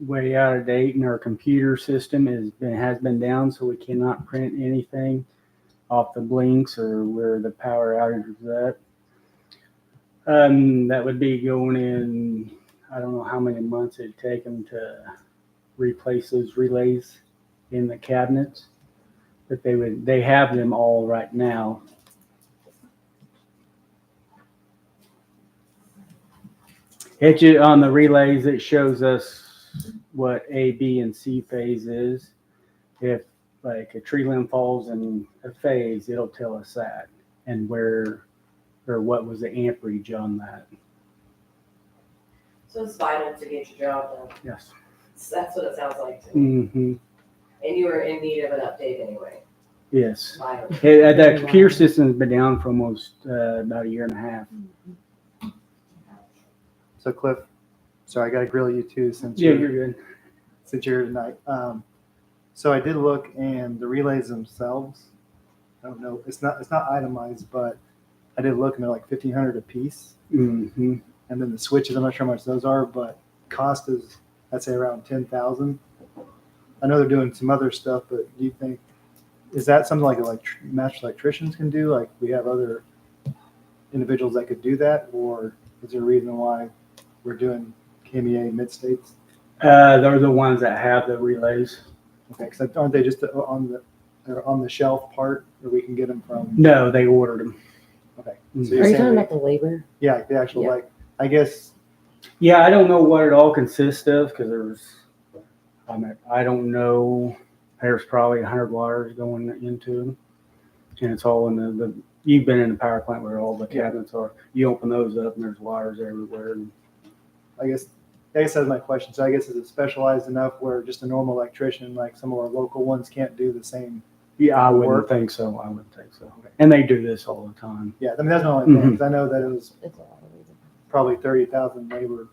way out of date, and our computer system has been down, so we cannot print anything off the blinks or where the power outage is at. That would be going in, I don't know how many months it'd take them to replace those relays in the cabinets, but they have them all right now. On the relays, it shows us what A, B, and C phase is. If like a tree limb falls in a phase, it'll tell us that and where or what was the amperage on that.
So it's vital to get your job done.
Yes.
That's what it sounds like to me.
Mm-hmm.
And you were in need of an update anyway.
Yes.
Vital.
The computer system's been down for almost about a year and a half.
So Cliff, sorry, I gotta grill you too since
Yeah,
you're
you're good.
here tonight. So I did look, and the relays themselves, I don't know, it's not itemized, but I did look, and they're like $1,500 a piece.
Mm-hmm.
And then the switches, I'm not sure how much those are, but cost is, I'd say around $10,000. I know they're doing some other stuff, but do you think is that something like master electricians can do? Like we have other individuals that could do that, or is there a reason why we're doing KMEA mid-states?
They're the ones that have the relays.
Okay, because aren't they just on the shelf part, or we can get them from?
No, they ordered them.
Okay.
Mhm.
So
Are
you're
you
saying
talking
they-
about the labor?
yeah, the actual
Yeah.
like I guess
Yeah, I don't know what it all consists of because I don't know. There's probably 100 wires going into them, and it's all in the. You've been in the power plant where all the cabinets are. You open those up and there's wires everywhere. And
I guess that's my question. So I guess is it specialized enough where just a normal electrician, like some of our local ones, can't do the same?
yeah, I wouldn't
Work?
think so. I wouldn't think so. And they do this all the time.
Yeah, I mean that's my only thing.
Mhm.
'Cause I know that it was
It's a lot of labor.
probably 30,000 labor.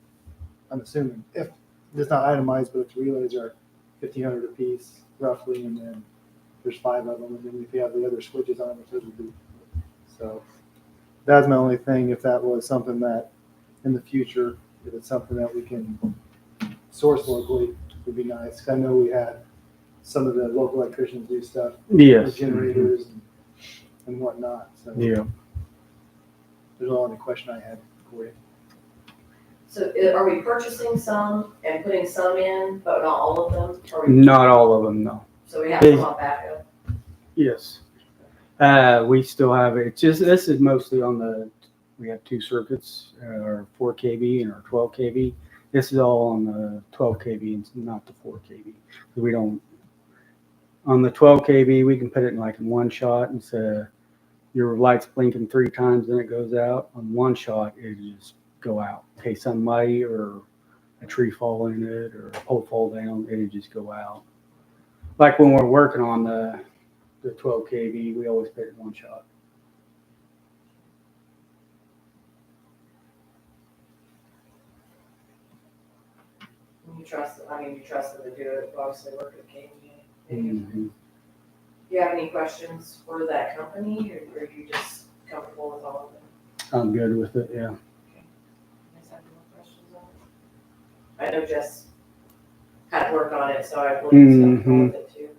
I'm assuming if it's not itemized, but if the relays are 1,500 a piece roughly, and then there's 5 of them, and then if you have the other switches on it, those would be. So that's my only thing. If that was something that in the future, if it's something that we can source locally, would be nice. 'Cause I know we had some of the local electricians do stuff with
Yes.
generators and whatnot. So
Yeah.
there's the only question I had for you.
So are we purchasing some and putting some in, but not all of them? Or we,
Not all of them, no.
so we have some on backup?
Yes. We still have it. It's just, this is mostly on we have 2 circuits, our 4 kV and our 12 kV. This is all on the 12 kV and not the 4 kV. We don't, on the 12 kV, we can put it in one shot and say your light's blinking 3 times, then it goes out. On one shot, it just go out. In case somebody or a tree fall in it or a pole fall down, it'll just go out. Like when we're working on the 12 kV, we always put it in one shot.
You trust them to do it, obviously work at KMEA.
Mm-hmm.
Do you have any questions for that company, or are you just comfortable with all of them?
I'm good with it, yeah.
You guys have any more questions on it? I know Jess had worked on it, so I believe he's comfortable with it too.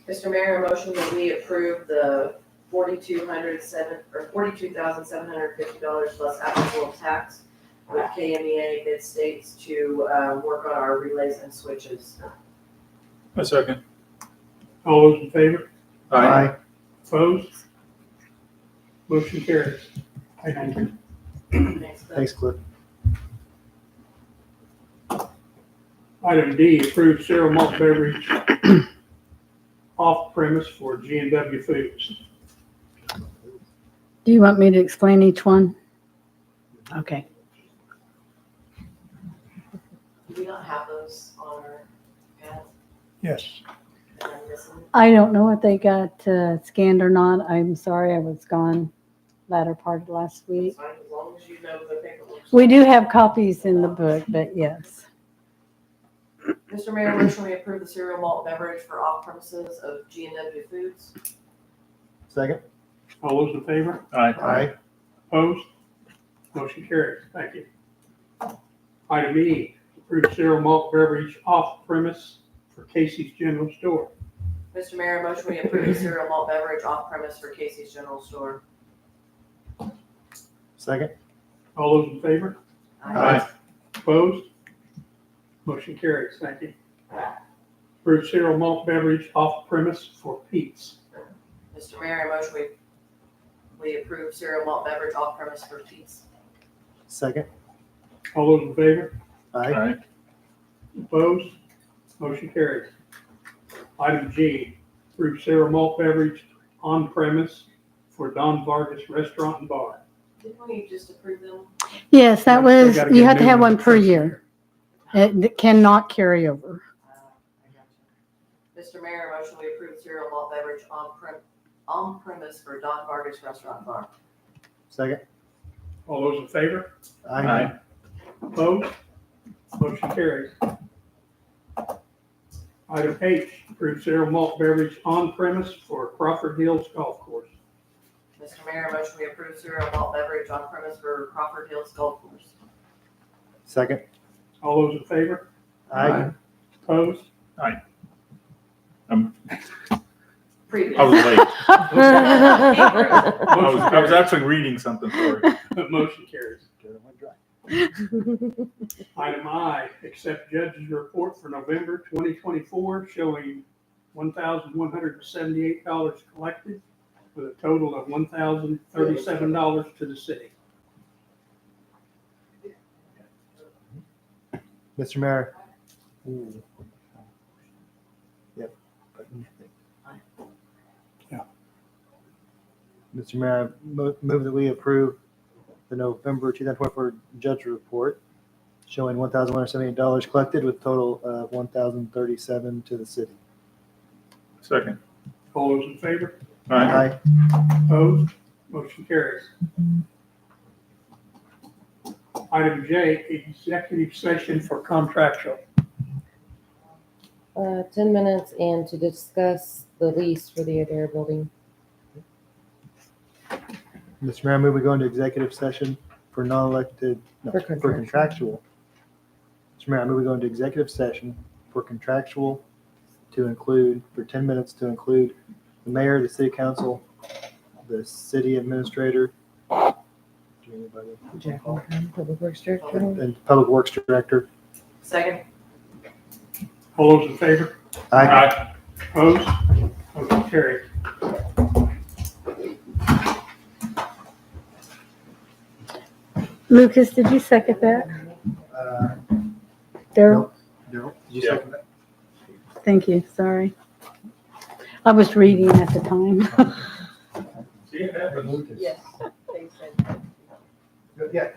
Mr. Mayor, a motion that we approve the $42,750 plus applicable tax with KMEA mid-states to work on our relays and switches.
A second.
All those in favor?
Aye.
Opposed? Motion carries. Thank you.
Thanks, Bill.
Thanks, Cliff.
Item D, approved cereal malt beverage off premise for G&W Foods.
Do you want me to explain each one? Okay.
Do we not have those on our pads?
Yes.
Am I missing?
I don't know if they got scanned or not. I'm sorry, I was gone latter part of last
It's
week.
fine, as long as you know the paperwork.
We do have copies in the book, but yes.
Mr. Mayor, motion we approve the cereal malt beverage for off premises of G&W Foods.
Second.
All those in favor?
Aye.
Aye.
Opposed? Motion carries. Thank you. Item E, approved cereal malt beverage off premise for Casey's General Store.
Mr. Mayor, motion we approve the cereal malt beverage off premise for Casey's General Store.
Second.
All those in favor?
Aye.
Opposed? Motion carries. Thank you. Approved cereal malt beverage off premise for Pete's.
Mr. Mayor, motion we approve cereal malt beverage off premise for Pete's.
Second.
All those in favor?
Aye.
Opposed? Motion carries. Item G, approved cereal malt beverage on premise for Don Vargas Restaurant and Bar.
Didn't we just approve them?
Yes, that
They
was,
gotta
you
get
have to
new
have
ones
one per
first.
year. It cannot carry over.
I got you. Mr. Mayor, motion we approve cereal malt beverage on premise for Don Vargas Restaurant and Bar.
Second.
All those in favor?
Aye.
Opposed? Motion carries. Item H, approved cereal malt beverage on premise for Crawford Hills Golf Course.
Mr. Mayor, motion we approve cereal malt beverage on premise for Crawford Hills Golf Course.
Second.
All those in favor?
Aye.
Opposed?
Aye.
Previous.
I was late. I was actually reading something for you.
Motion carries. Item I, accept judge's report for November 2024 showing $1,178 collected with a total of $1,037 to the city.
Mr. Mayor. Yep.
Yeah.
Mr. Mayor, I move that we approve the November 2024 judge report showing $1,178 collected with a total of $1,037 to the city.
Second.
All those in favor?
All right.
Aye.
Opposed? Motion carries. Item J, executive session for contractual.
10 minutes and to discuss the lease for the Adair building.
Mr. Mayor, I move we go into executive session for non-elected, no,
For
for
contractual.
contractual. Mr. Mayor, I move we go into executive session for contractual to include, for 10 minutes to include the mayor, the city council, the city administrator,
Jack Walker, Public Works Director.
and public works director.
Second.
All those in favor?
Aye.
Opposed? Motion carries.
Lucas, did you second that? Daryl?
No. Did you
Yeah.
second that?
Thank you, sorry. I was reading at the time.
See, it happens.
Yes, they said.
Yeah.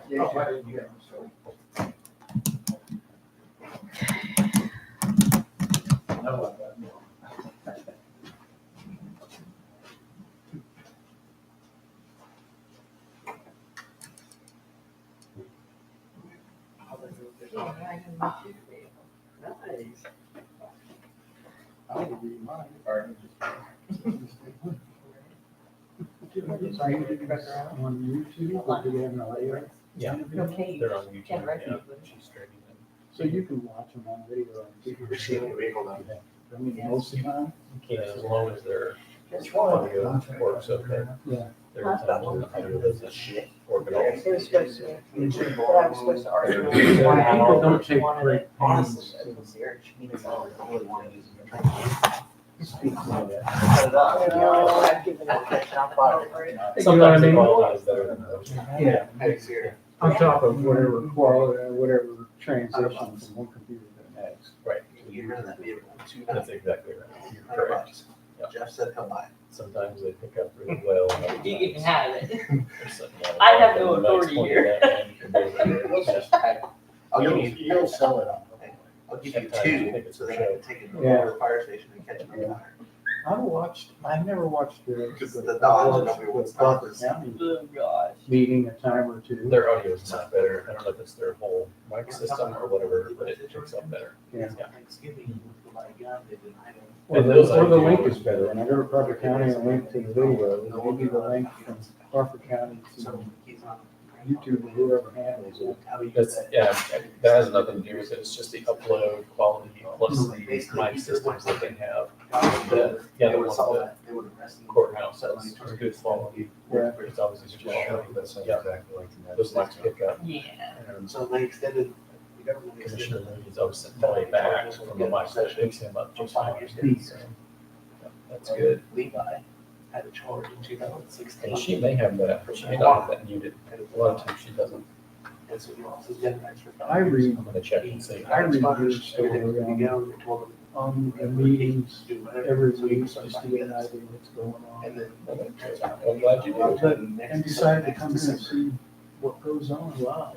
Nice.
Yeah.
Okay.
They're on YouTube.
Can't write
Yeah.
it.
She's streaming them.
So you can watch them on video. I mean, most of the time.
You can, as long as their
Which one?
audio works okay.
Yeah.
There are times when the audio doesn't work at all.
It was supposed to, but I was supposed to argue.
People don't take
Wanted
great
it.
pains.
I've given it a shot.
Sometimes the quality is better than those.
Yeah. On top of whatever quality, whatever transition from one computer to the next.
Right.
You rid of that vehicle in 2
That's
minutes.
exactly right. You're
$100
correct.
bucks. Jeff said he'll buy it.
Sometimes they pick up really well.
You can have it.
There's something like
I have
that.
no
And the next
authority
one
here.
that one can be-
I'll give you, you'll sell it on. I'll give you
Sometimes I
2,
think it's
so
a
they
show.
can take it to the
Yeah.
local fire station and catch it on fire.
I've never watched the.
Because the Dodge, nobody wants to stop this.
County
Oh, gosh.
meeting a time or two.
Their audio is not better. I don't know if it's their whole mic system or whatever, but it picks up better.
Yeah.
Thanksgiving, buy a gun, they did, I don't.
Or
those I
the
do.
link is better. When I go to Crawford County and link to the video, they'll give you the link from Crawford County to
So he's on.
YouTube or whoever handles it.
How do you do
That's,
that?
yeah, that has nothing to do with it. It's just the upload quality plus the mic systems that they have. The
They
other
would
one,
solve
the
that. They would arrest him.
courthouse, has good quality.
Yeah.
It's obviously just quality.
That's
Yeah.
exactly like that.
Those mics pick up.
Yeah.
And
So they extended, the government
Commissioner
extended.
Mooney's always sent Tony back from the mic that picks him up just fine. So, yeah, that's good.
Levi had a charge in 2016.
And she may have that, she may not have that muted. A lot of times she doesn't.
And so he lost his Gemini for
I read,
I'm gonna check and see.
I read your story
Everything you go, they told him,
on the meetings
do whatever.
every
So he
week,
was
just
like,
to get an
yes.
idea what's going on.
And then.
I'm glad you
But
did.
And decided to come in and see what goes on. Wow.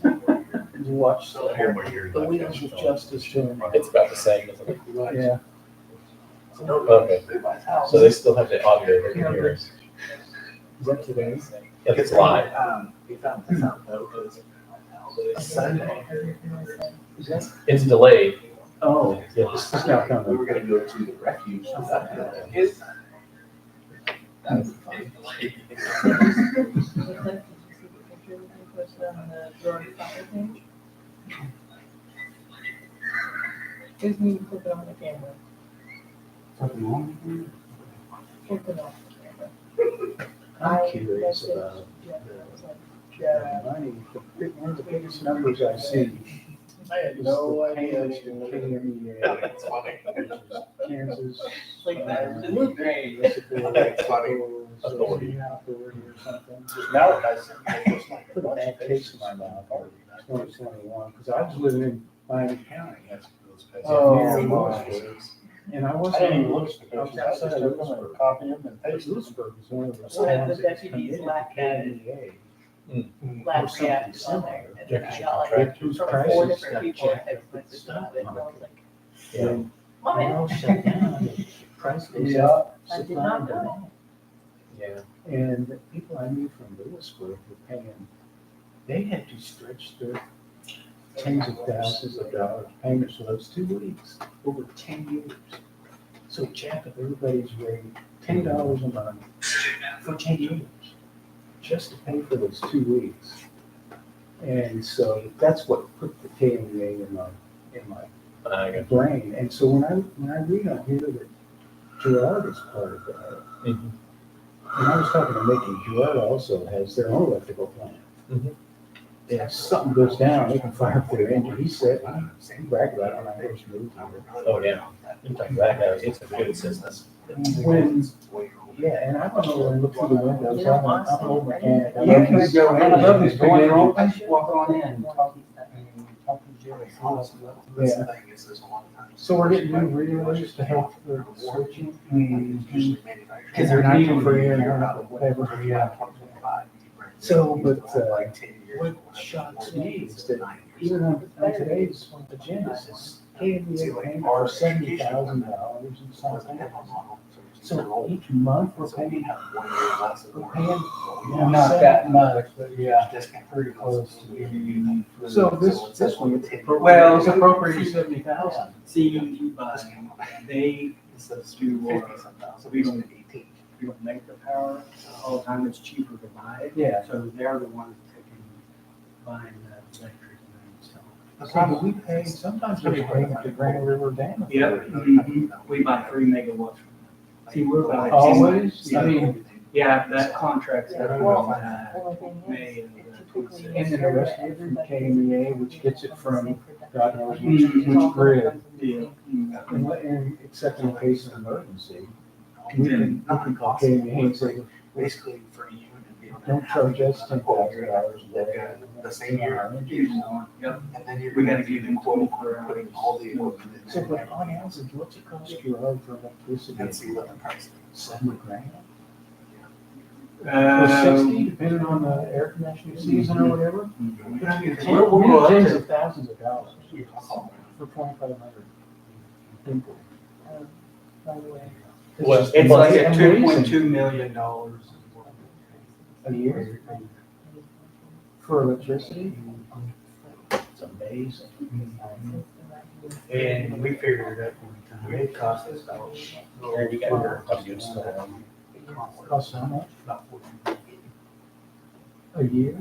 You watch
So
the Wheels of Justice film.
It's about the same, isn't it?
Yeah.
Okay. So they still have the audio they can hear.
Is that today?
If it's live.
We found this out though, because Sunday,
It's delayed.
Oh,
Yeah.
it's not
we
coming.
were gonna go to the refuge.
Just need to put it on the camera.
Something wrong?
I'm curious about
The money, one of the biggest numbers I see
I had
is
no
the
idea.
payments to KMEA.
That's funny.
Which is Kansas.
Like that.
Disability
That's funny.
Authority or something.
Now that I see it, it's like.
Put a bad taste in my mouth for 2021, because I was living in Miami County.
Oh,
near
Lord.
Lewisburg, And I
I
wasn't
didn't
even
even
look
look at the
I was
pictures, I just
outside of
took them
Lewisburg.
and copied them and pasted them.
Lewisburg is one of those
So the
towns that's
deputies
committed
lack
to KMEA. or
Lab
something
reacts on there.
similar.
And then I got like
But whose
from
prices
4 different
got
people
jacked
text
up with the
messages
stock
about it. And I
market.
was like,
And
Mom,
when all shut down, the price goes
Yeah.
up,
I did
supply
not
and
know.
demand.
Yeah.
And the people I knew from Lewisburg were paying, they had to stretch their tens of thousands of dollars payments for those 2 weeks over 10 years. So jack up everybody's rate, $10 a month for 10 years, just to pay for those 2 weeks. And so that's what put the KMEA in my brain. And so when I read on here that Girard is part of that, and I was talking to Mickey, Girard also has their own electrical plant.
Mhm.
If something goes down, they can fire up their engine. He said, he bragged about it when I first moved here.
Oh, yeah. You talk about that, it's a good business.
When, yeah, and I don't know when I look through the windows, I'm an old mechanic. I
You
love
can
these-
go in,
I love these
go in,
big
just walk on in, and talk to Jerry.
Yeah. So we're getting new relays to help the switching.
Because they're not
Needed for
for
air, whatever.
Yeah.
So, but, what shocks me is that even on today's agenda, says KMEA payment for $70,000 and something. So each month we're paying.
Not that much, but yeah, pretty close to.
So this one,
Well,
it's appropriated 70,000.
See, they do, we don't make the power, all the time it's cheaper to buy it.
Yeah.
So they're the ones buying the electric and stuff.
So we pay, sometimes we pay the Grand River Dam.
Yep, we buy 3 megawatts from them. See, we're about.
Always?
I mean, yeah, that contract's
Yeah,
up
well,
in May of
And then the rest of it from KMEA, which gets it from God knows which grid.
Yeah.
And except in case of emergency, we can call KMEA and say,
Basically for you.
don't charge us $10,000 a day.
The same year.
Yep.
And then you're.
We gotta give them quote for
putting all the equipment in.
So, but on average, what's it cost you for electricity?
And see what the price is.
$70,000? Or 60, depending on the air conditioning season or whatever?
We'll go up
Tens
to-
of thousands of dollars for 2,500 people.
Well, it's like at $2.2 million
A year for electricity? It's amazing.
And we figured it up, it cost us about.
And you got a good stuff.
Costs how much? A year?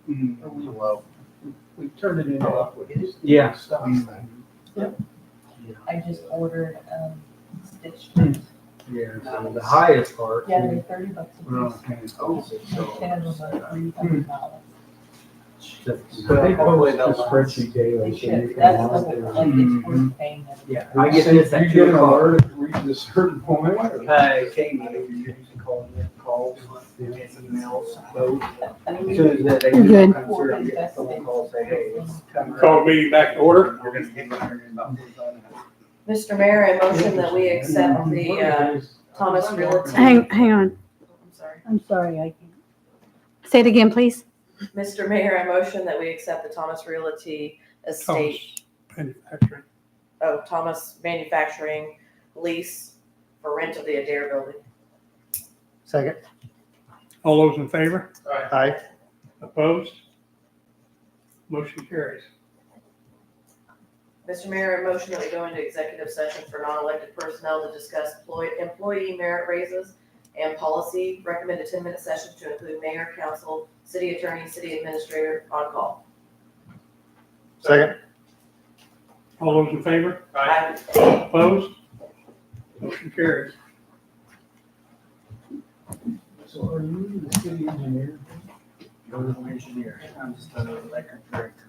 We turned it into.
Yeah.
I just ordered, stitch
Hmm.
tips.
Yeah, so the highest part.
Yeah, they're $30 a
We're on
piece.
Kenny's also, so.
10 of them are $3,000.
So they post the spreadsheet
They
daily, so you
should,
can
that's
monitor.
like, it's worth paying them.
Yeah, I get this at 2 o'clock.
Reach a certain point.
Katie, you usually call me, calls, emails, both. As soon as that they
Good.
come through, I get a phone call, say, hey, it's coming.
Call meeting back to order.
We're gonna get there in about 45 minutes.
Mr. Mayor, I motion that we accept the, Thomas Realty.
Hang on.
I'm sorry.
I'm sorry. Say it again, please.
Mr. Mayor, I motion that we accept the Thomas Realty estate,
Manufacturing.
Thomas Manufacturing lease for rent of the Adair building.
Second.
All those in favor?
Aye.
Opposed? Motion carries.
Mr. Mayor, I motion that we go into executive session for non-elected personnel to discuss employee merit raises and policy. Recommend a 10-minute session to include mayor, council, city attorney, city administrator on call.
Second.
All those in favor?
Aye.
Opposed? Motion carries.
So are you the city engineer? You're the engineer. I'm just an electric director.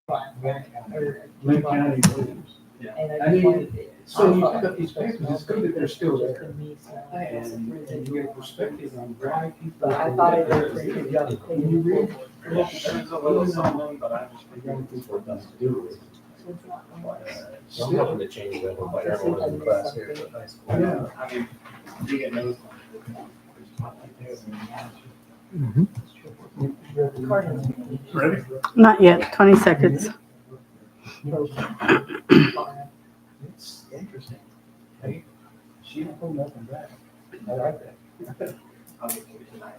Lynn County Williams.
And
I mean,
wanted
so you pick up these papers, it's good that they're still there.
to me, so.
And you get a perspective on why people.
But I thought it
There.
was pretty
Yeah.
good.
When you read, there's a little something, but I just, the young people have to do it.
I'm hoping to change that one by everyone in the class here at high school.
Yeah, I mean, you get those.
Ready?
Not yet, 20 seconds.
It's interesting. Hey, she don't hold nothing back. I like that. I'll get to it tonight.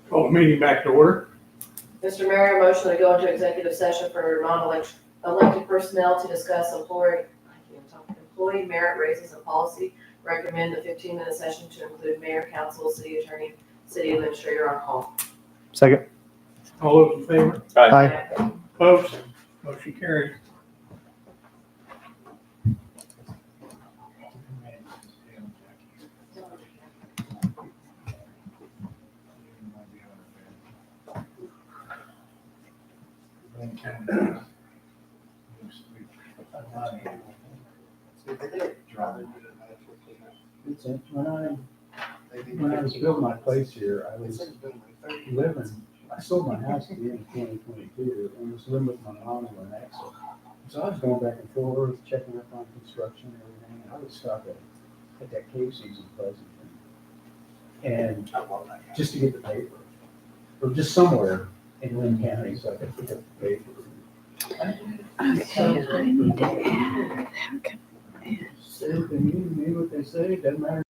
Call the meeting back to order.
Mr. Mayor, motion to go into executive session for non-elected personnel to discuss employee merit raises and policy. Recommend a 15-minute session to include mayor, council, city attorney, city administrator on call.
Second.
All those in favor?
Aye.
Opposed? Motion carried.
When I was building my place here, I was I sold my house at the end of 2022 and was living with my mom and an ex. So I was going back and forth, checking up on construction and everything, and I would stop at that Casey's in Pleasanton. And just to get the paper, or just somewhere in Lynn County, so I could pick up the paper.
Okay, I need to add.
Say what they mean what they say, doesn't matter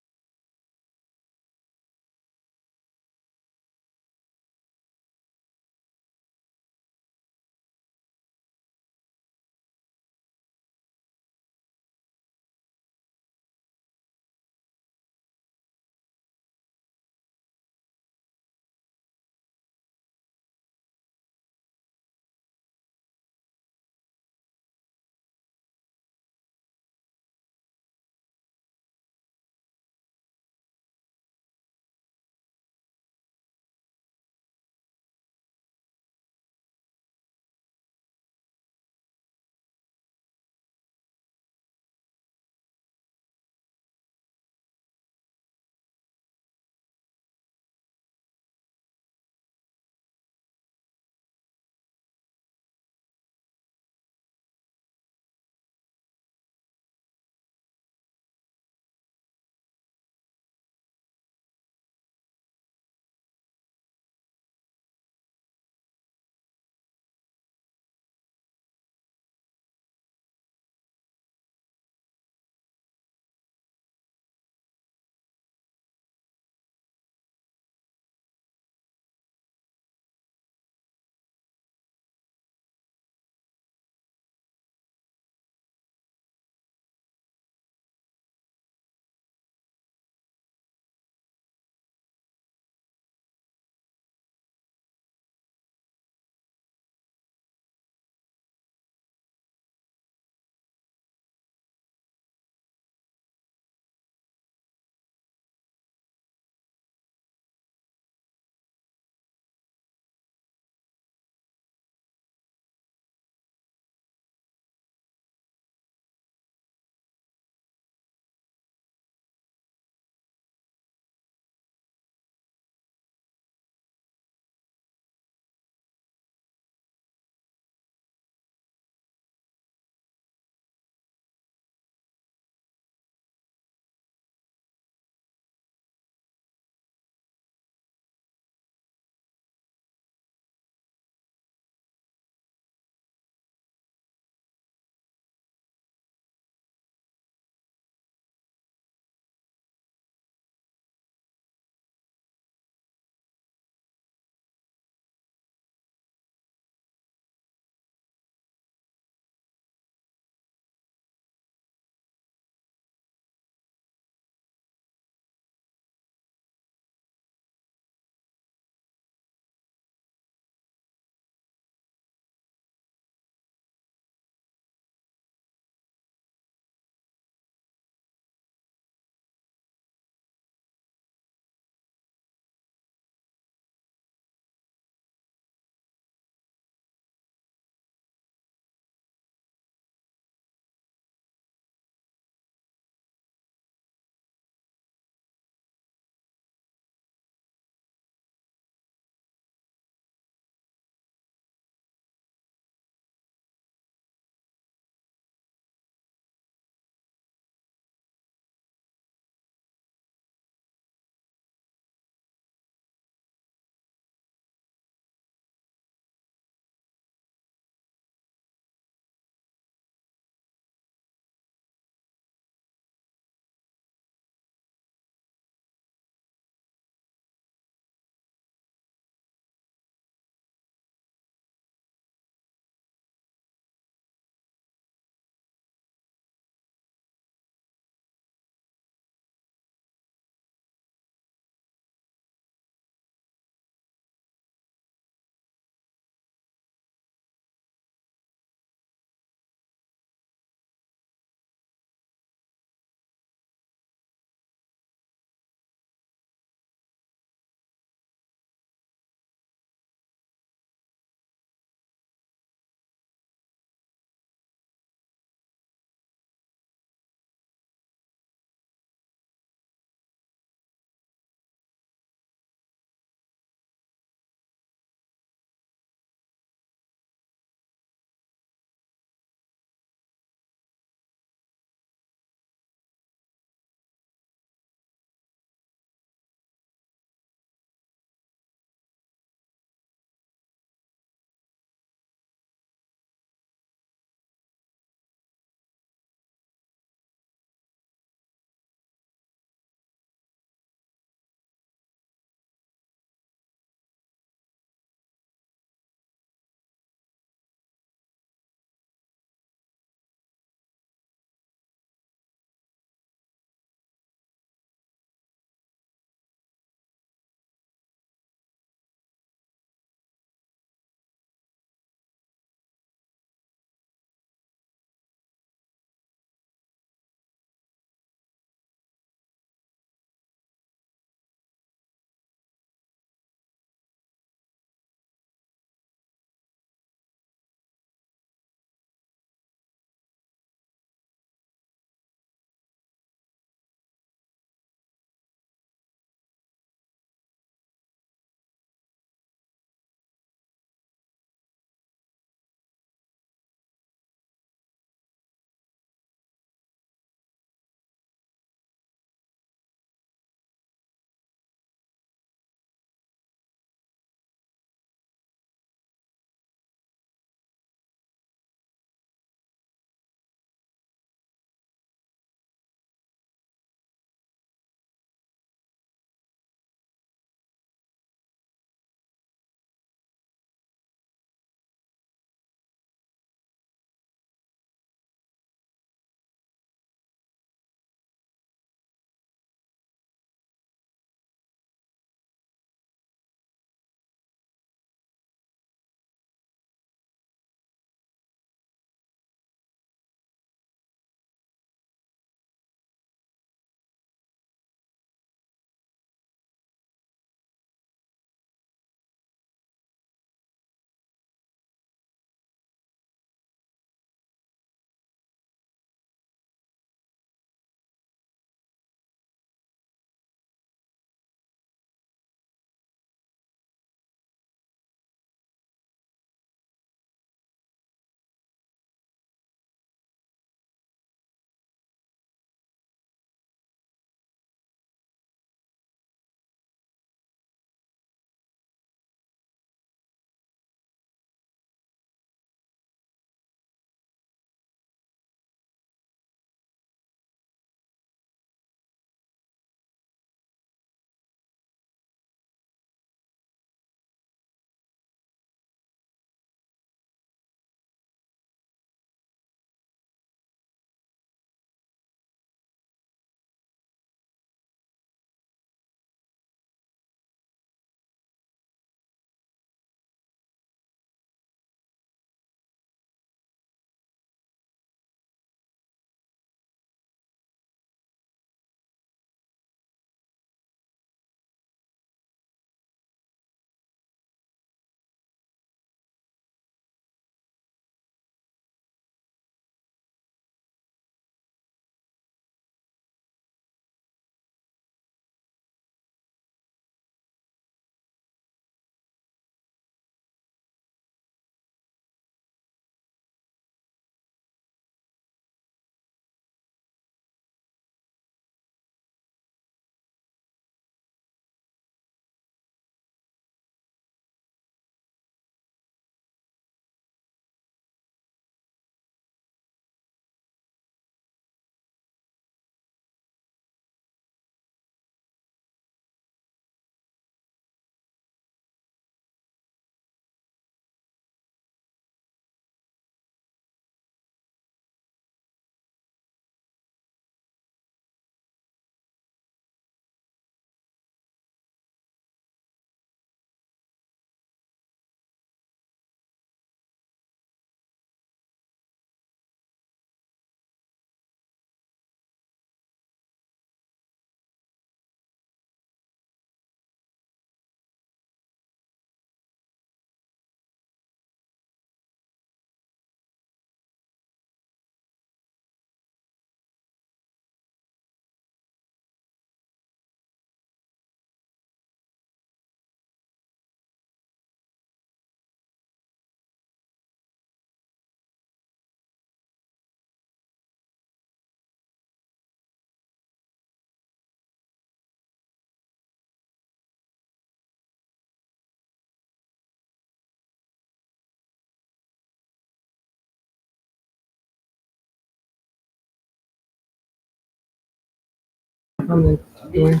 On the door.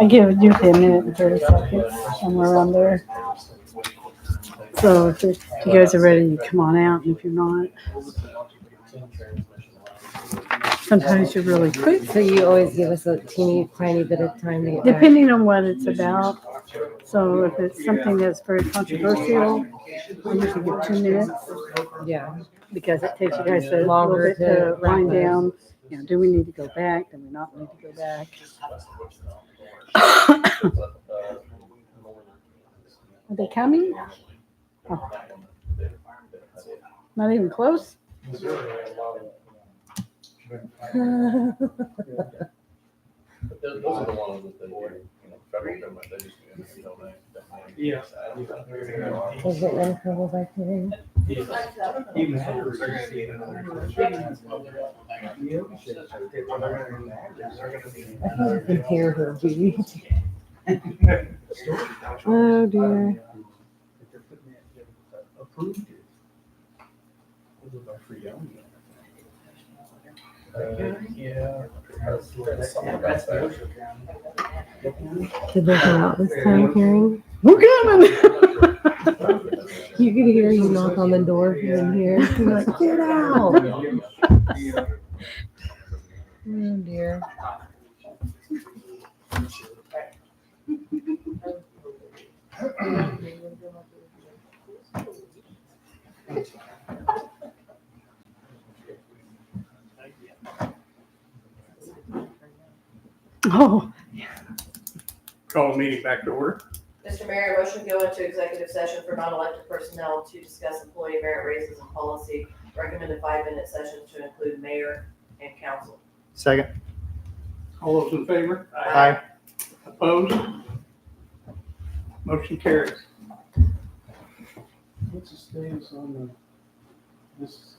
I give you a minute and 30 seconds, somewhere around there. So if you guys are ready, you come on out, and if you're not, sometimes you're really quick,
So you always give us a teeny tiny bit of time to get back.
depending on what it's about. So if it's something that's very controversial, I usually give 2 minutes,
Yeah.
because it takes you guys a little
Longer
bit
to
to
wrap
wind
up.
down. You know, do we need to go back? Do we not need to go back? Are they coming? Oh. Not even close?
But those are the ones that they do, federal government, they just,
Yeah.
Was it uncovers activity? I can hear her beat. Oh dear.
Yeah.
Did they come out this time, Karen?
We're coming!
You could hear you knock on the door from here. You're like, get out. Oh dear.
Oh,
Call the meeting back to order.
Mr. Mayor, motion to go into executive session for non-elected personnel to discuss employee merit raises and policy. Recommended 5-minute session to include mayor and council.
Second.
All those in favor?
Aye.
Opposed? Motion carries.
What's the status on this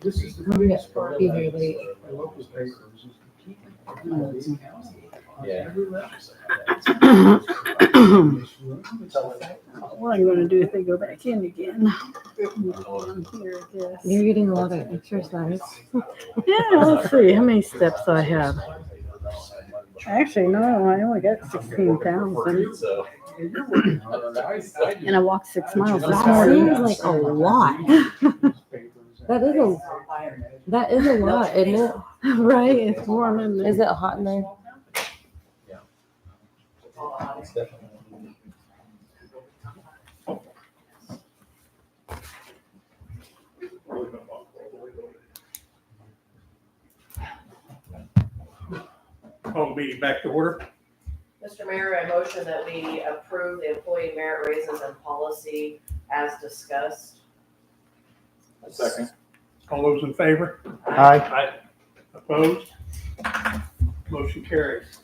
This is the
biggest part. Be very late.
local papers is to keep it. Yeah.
What I'm gonna do if they go back in again. I'm here, I guess.
You're getting a lot of exercise.
Yeah, let's see how many steps I have. Actually, no, I only got 16,000. And I walked 6 miles this
That
morning.
seems like a lot. That is a lot, isn't it?
Right, it's warm in there.
Is it hot in there?
It's definitely.
Call the meeting back to order.
Mr. Mayor, I motion that we approve the employee merit raises and policy as discussed.
Second.
All those in favor?
Aye.
Opposed? Motion carries.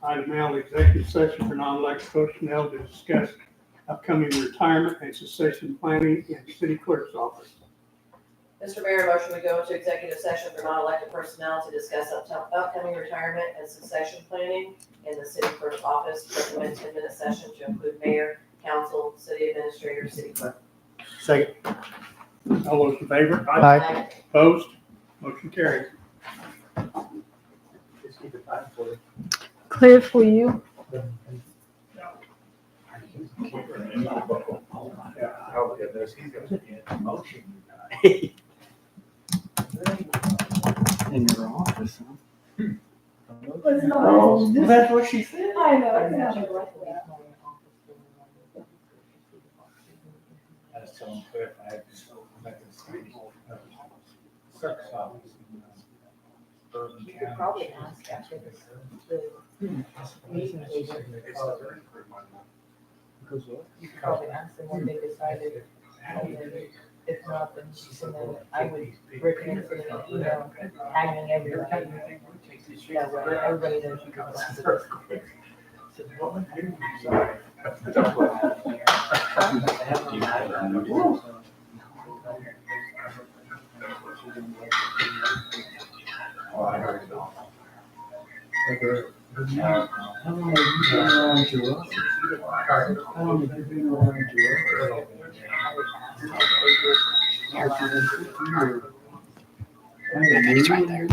Item L, executive session for non-elected personnel to discuss upcoming retirement and succession planning in the city clerk's office.
Mr. Mayor, motion we go into executive session for non-elected personnel to discuss upcoming retirement and succession planning in the city clerk's office. Recommend 10-minute session to include mayor, council, city administrator, city clerk.
Second.
All those in favor?
Aye.
Opposed? Motion carries.
Just keep it time for it.
Cliff, will you?
Oh, goodness, he's gonna get emotion.
In your office, huh?
Oh,
That's what she said.
I know.
I was telling Cliff, I had to make a clerk's office. Bourbon
You could
County.
probably ask after the meeting, you could probably ask them what they decided. And then if not, then I would recommend putting an email tagging everybody. That way, everybody knows you got that.
Oh, I heard it all.
How long have you been around Girard? How long have you been around Girard? It's right there.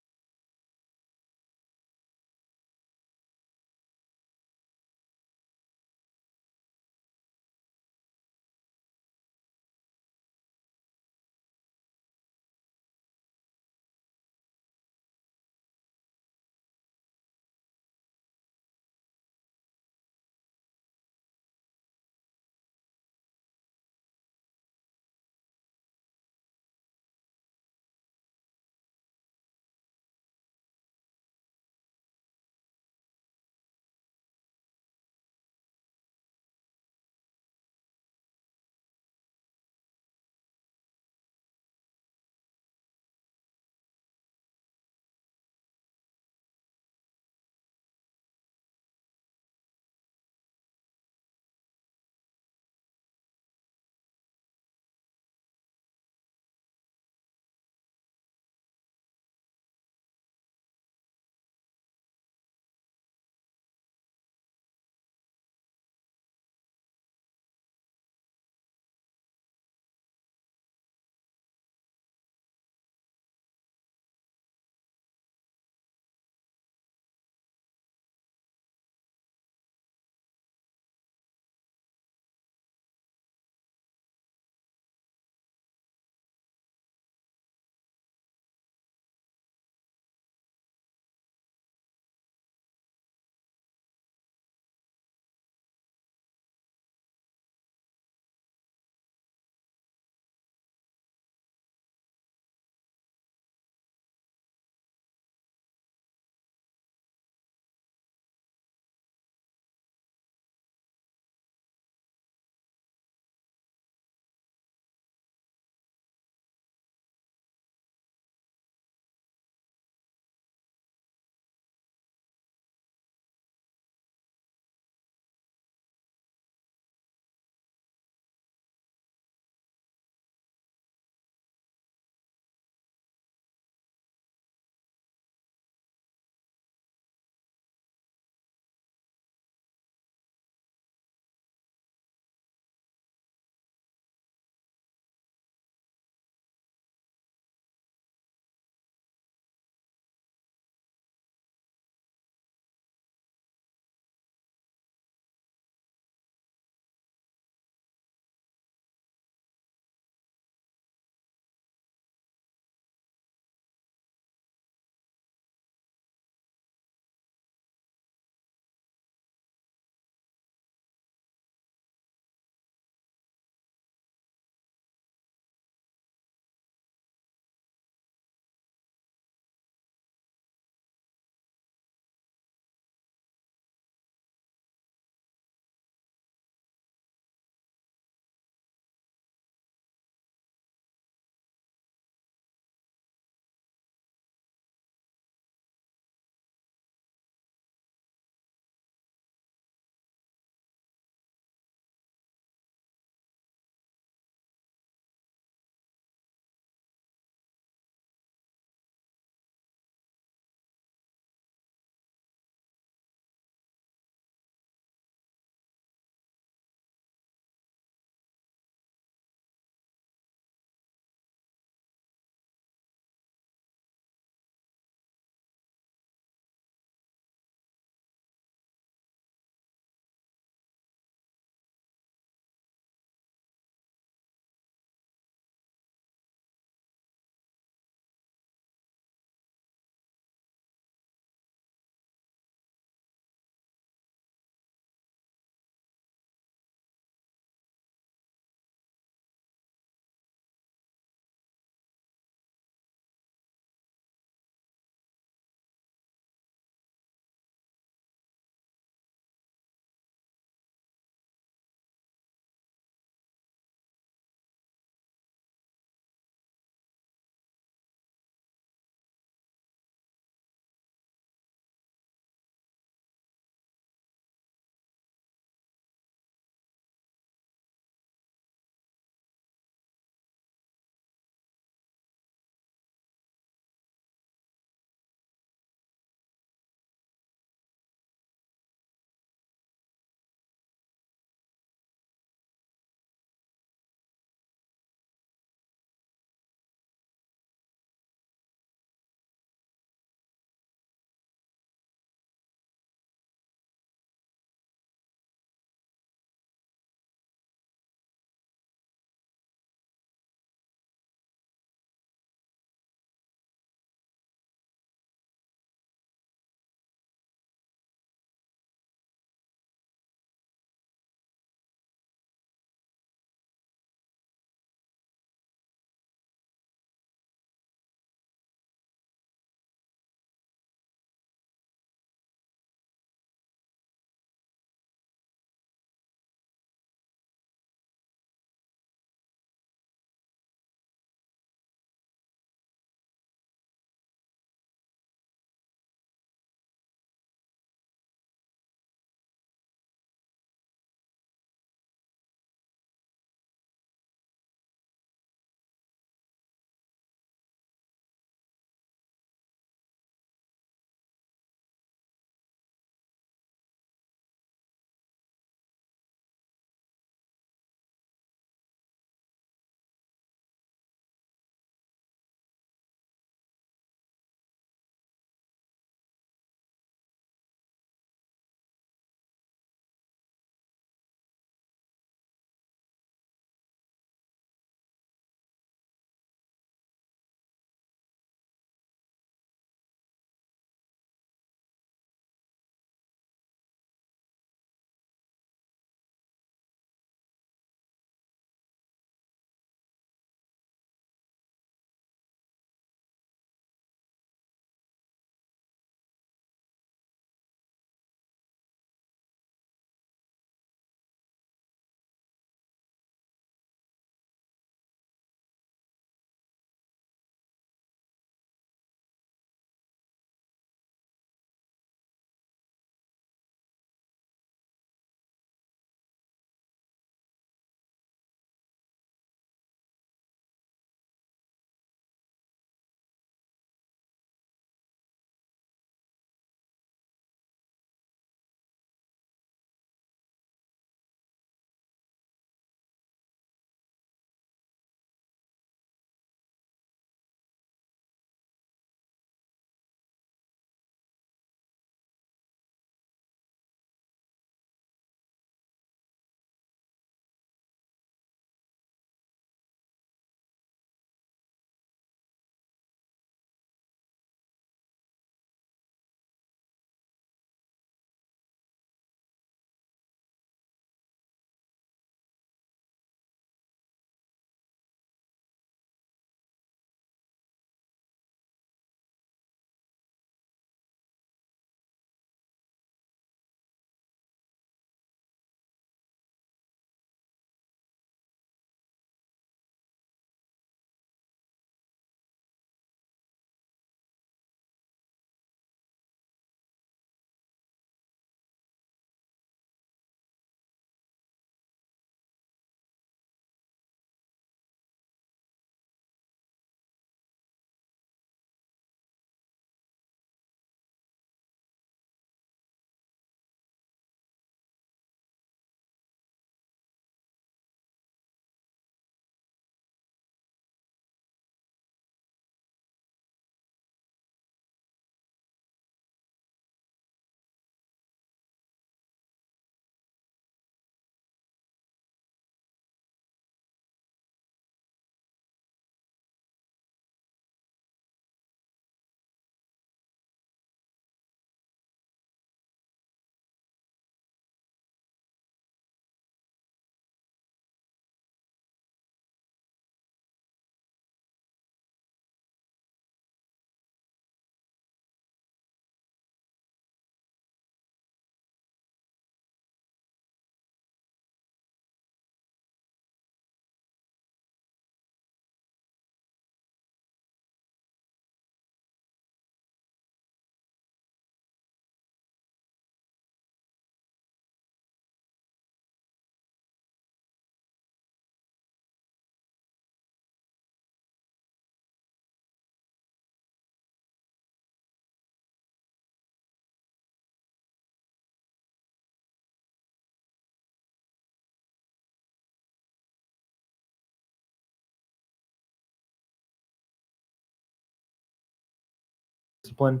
discipline.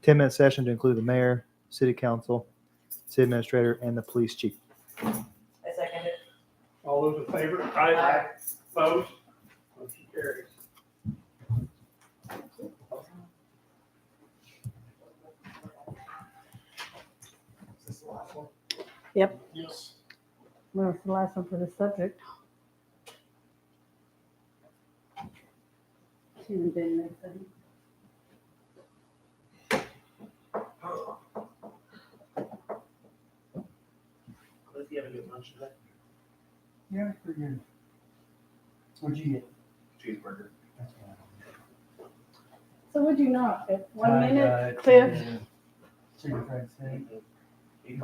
10-minute session to include the mayor, city council, city administrator, and the police chief.
I second it.
All those in favor?
Aye.
Opposed? Motion carries.
Is this the last one?
Yep.
Yes.
Well, it's the last one for the subject. Shouldn't been nothing.
Cliff, you have a good lunch today?
Yeah, pretty good. What'd you get?
Cheeseburger.
So would you not, at one
I
minute,
got,
Cliff?
Chicken fried steak.
You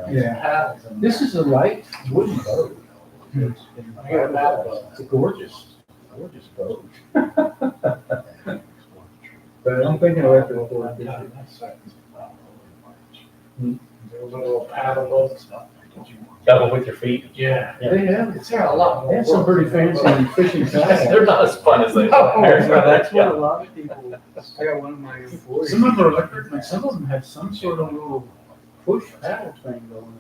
Yeah. This is a light wooden boat. It's a gorgeous, gorgeous boat. But I'm thinking electric board.
Little paddle boats.
Double with your feet?
Yeah.
They have,
It's a lot more.
they have some pretty fancy fishing
They're
kayak.
not as fun as they
Oh,
are.
yeah, that's what a lot of people, I got one of my employees. Some of them are electric, and some of them have some sort of little push paddle thing going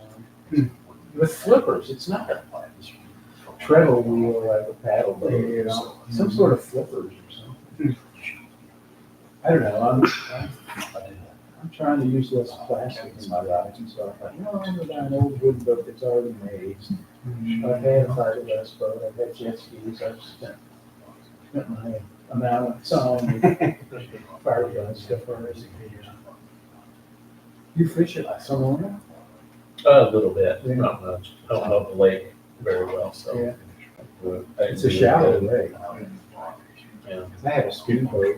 on. With flippers, it's not a treadle wheel like a paddle boat, you know, some sort of flippers or something. I don't know, I'm trying to use less plastic in my life, and so I thought, I'm gonna buy an old wooden boat that's already made. I've had a fiberglass boat, I've had jet skis, I've spent my allowance on fiberglass stuff already. You fish it somewhere?
A little bit, not much. I don't know the lake very well, so.
Yeah. It's a shallow lake.
Yeah.
I had a speedboat,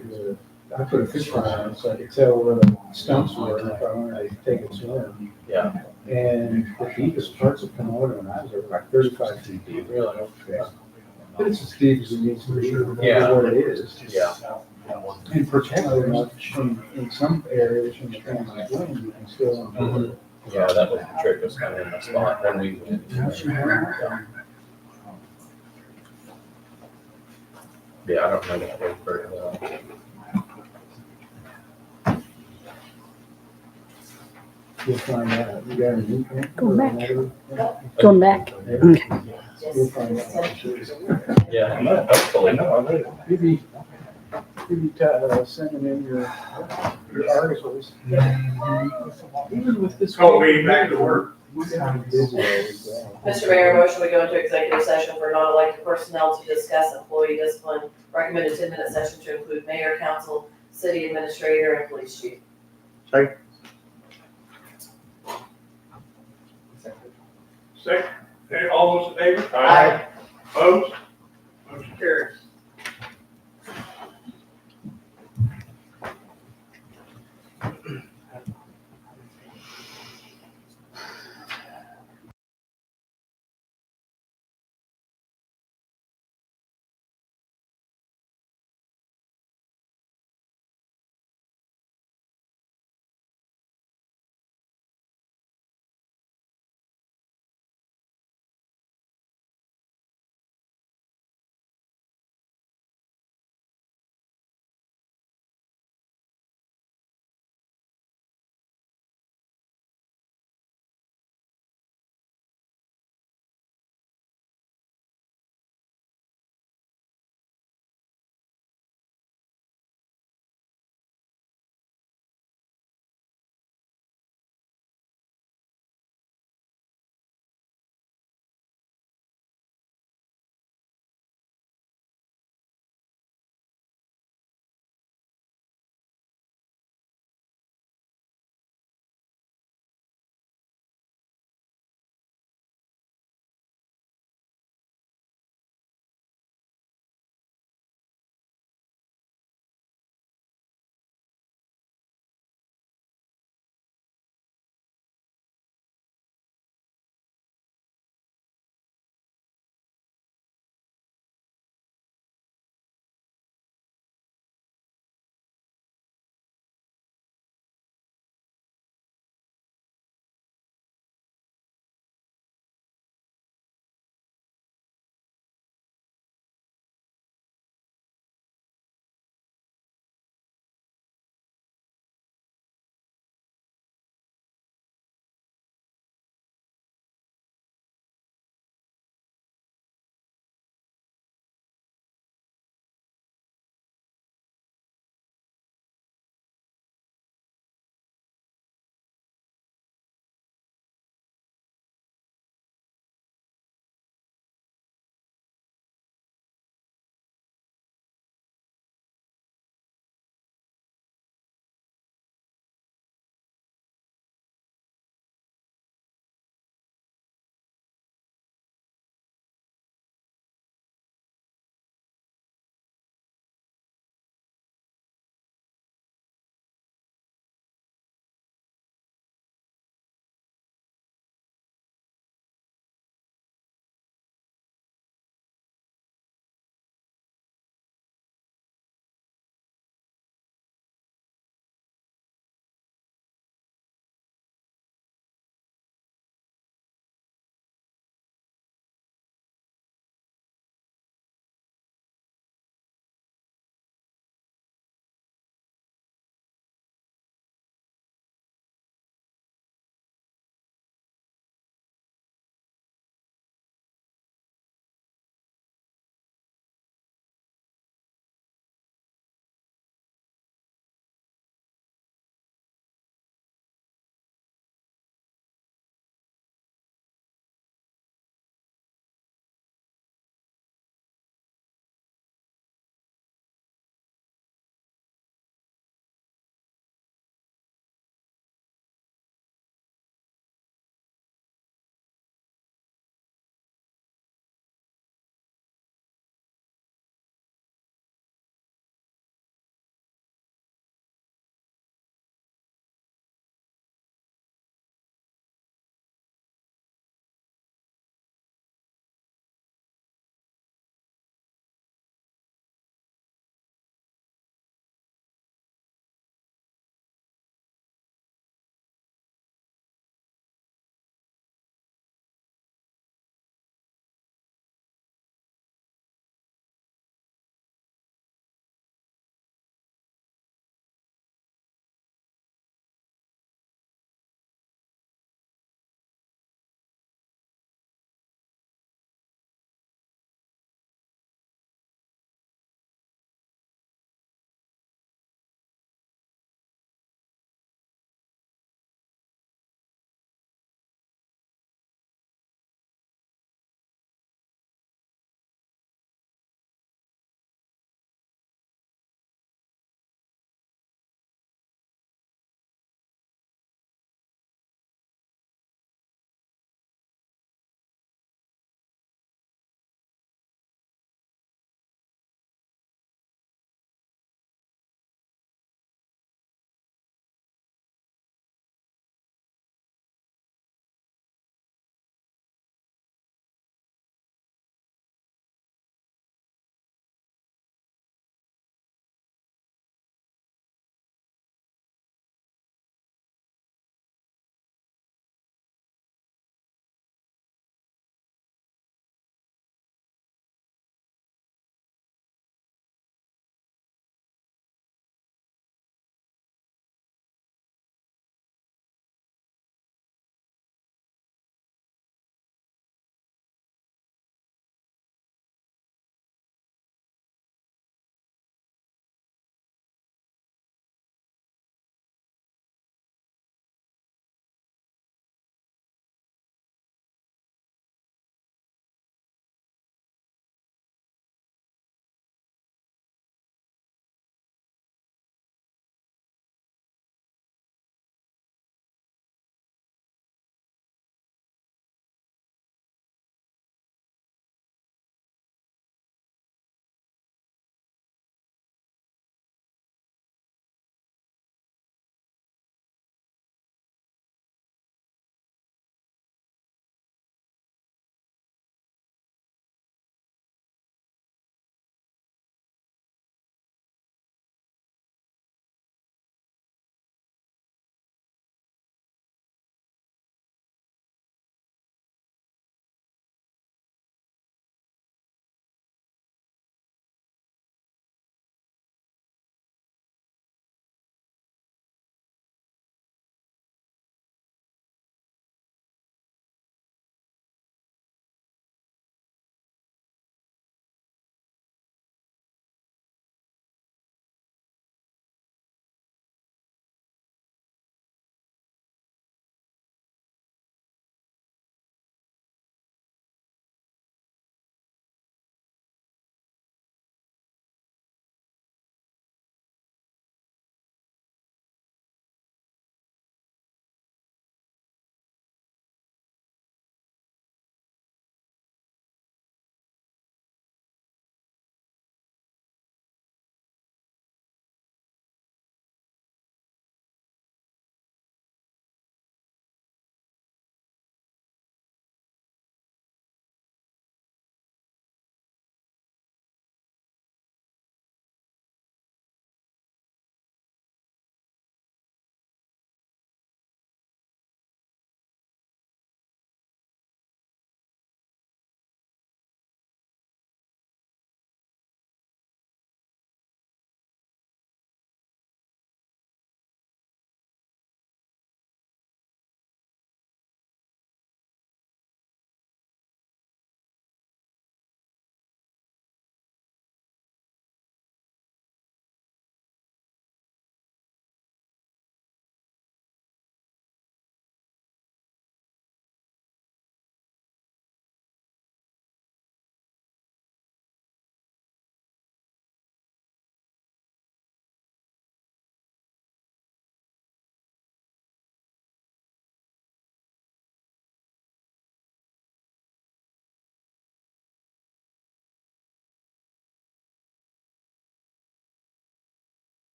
I put a fish fry on it so I could tell where the stumps were if I wanted to take a swim.
Yeah.
And the deepest parts of Pomona, and I was like 35 feet deep.
Really?
Yeah. But it's as deep as it needs to be, no
Yeah.
matter what it is.
Yeah.
And protected enough from, in some areas from the family wind, you can still.
Mhm. Yeah, that was the trick, was kind of in the spot when we went. Yeah, I don't know that lake very well.
You'll find out. You got a new one?
Go back.
Another?
Going back.
You'll find out.
Yeah, hopefully.
Maybe sending in your articles. Even with this.
Oh, we back to work.
Mr. Mayor, motion we go into executive session for non-elected personnel to discuss employee discipline. Recommended 10-minute session to include mayor, council, city administrator, and police chief.
Second, okay, all those in favor?
Aye.
Opposed? Motion carries.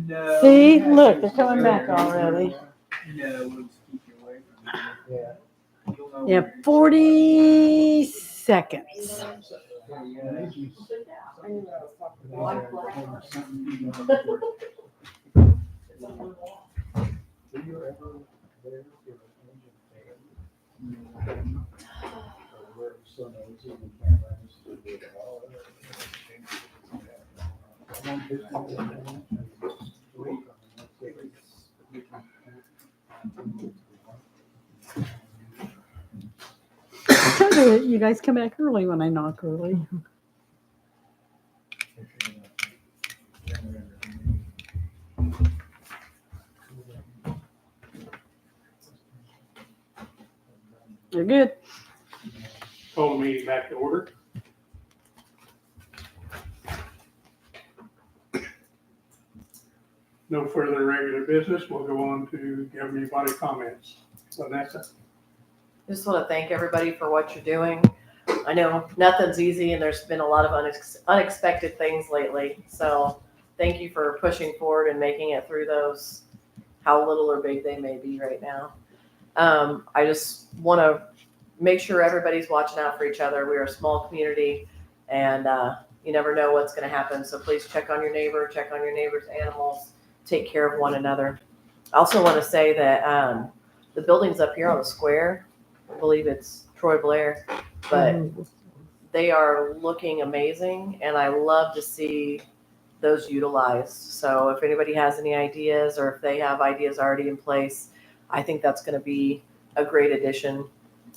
No.
See, look, they're coming back already.
No, we'll just keep you away from it.
Yeah.
You'll know
Yeah,
where you're-
40 seconds. I told you, you guys come back early when I knock early. You're good.
Call the meeting back to order. No further regular business. We'll go on to governing body comments. Vanessa?
Just want to thank everybody for what you're doing. I know nothing's easy and there's been a lot of unexpected things lately. So thank you for pushing forward and making it through those, how little or big they may be right now. I just want to make sure everybody's watching out for each other. We're a small community and you never know what's going to happen. So please check on your neighbor, check on your neighbor's animals, take care of one another. I also want to say that the buildings up here on the square, I believe it's Troy Blair, but they are looking amazing and I love to see those utilized. So if anybody has any ideas or if they have ideas already in place, I think that's going to be a great addition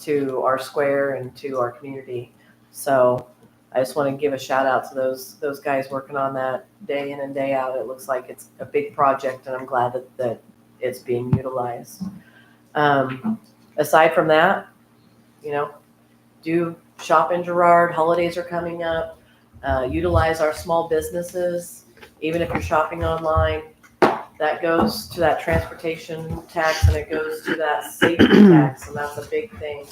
to our square and to our community. So I just want to give a shout out to those guys working on that day in and day out. It looks like it's a big project and I'm glad that it's being utilized. Aside from that, do shop in Girard. Holidays are coming up. Utilize our small businesses. Even if you're shopping online, that goes to that transportation tax and it goes to that safety tax. And that's a big thing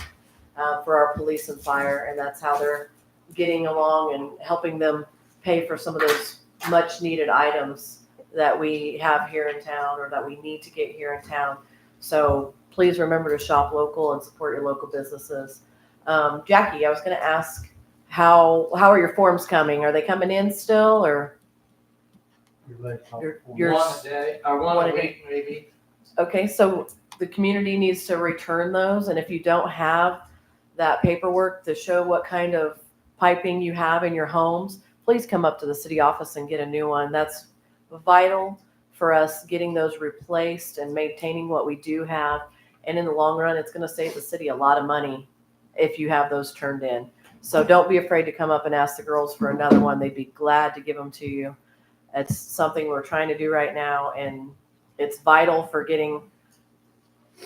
for our police and fire. And that's how they're getting along and helping them pay for some of those much needed items that we have here in town or that we need to get here in town. So please remember to shop local and support your local businesses. Jackie, I was going to ask, how are your forms coming? Are they coming in still or? Your
One a day, or one a week maybe.
Okay, so the community needs to return those, and if you don't have that paperwork to show what kind of piping you have in your homes, please come up to the city office and get a new one. That's vital for us getting those replaced and maintaining what we do have. And in the long run, it's going to save the city a lot of money if you have those turned in. So don't be afraid to come up and ask the girls for another one. They'd be glad to give them to you. It's something we're trying to do right now, and it's vital for getting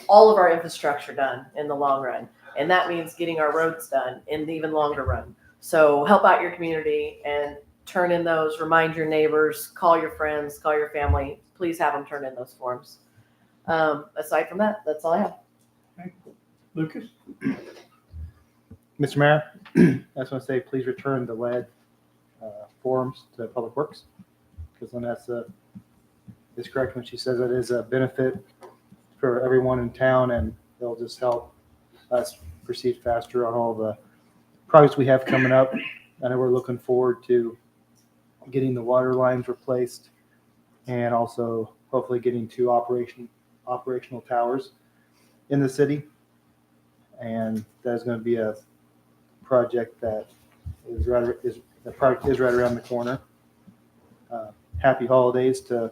all of our infrastructure done in the long run. And that means getting our roads done in the even longer run. So help out your community and turn in those, remind your neighbors, call your friends, call your family. Please have them turn in those forms. Aside from that, that's all I have.
Okay. Lucas?
Mr. Mayor, I just want to say, please return the lead forms to Public Works, because Vanessa is correct when she says it is a benefit for everyone in town, and they'll just help us proceed faster on all the projects we have coming up. I know we're looking forward to getting the water lines replaced and also hopefully getting 2 operational towers in the city. And that's going to be a project that the project is right around the corner. Happy holidays to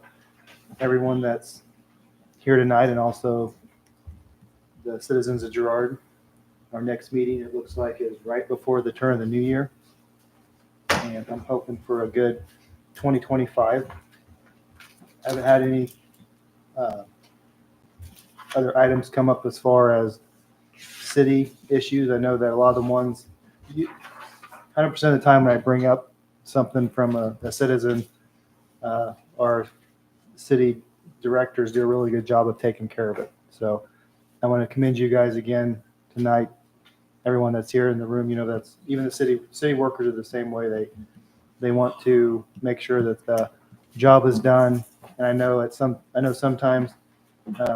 everyone that's here tonight and also the citizens of Girard. Our next meeting, it looks like, is right before the turn of the new year. And I'm hoping for a good 2025. I haven't had any other items come up as far as city issues. I know that a lot of the ones, 100% of the time when I bring up something from a citizen, our city directors do a really good job of taking care of it. So I want to commend you guys again tonight. Everyone that's here in the room, that's even the city workers are the same way. They want to make sure that the job is done. And I know sometimes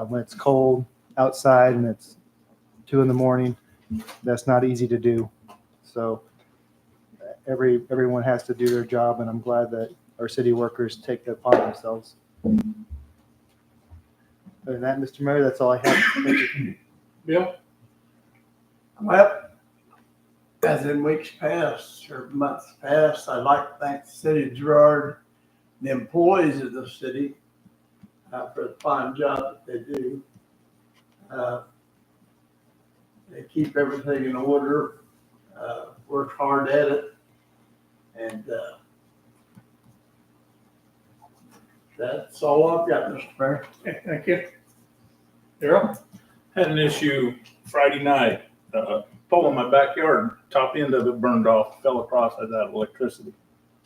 when it's cold outside and it's 2 a.m, that's not easy to do. So everyone has to do their job, and I'm glad that our city workers take that upon themselves. Other than that, Mr. Mayor, that's all I have. Thank you.
Bill?
Well, as in weeks past or months past, I'd like to thank the city of Girard, the employees of the city, for the fine job that they do. They keep everything in order, work hard at it, and that's all I've got, Mr. Mayor.
Okay, thank you. Daryl?
Had an issue Friday night, pole in my backyard, top end of it burned off, fell across, I got electricity.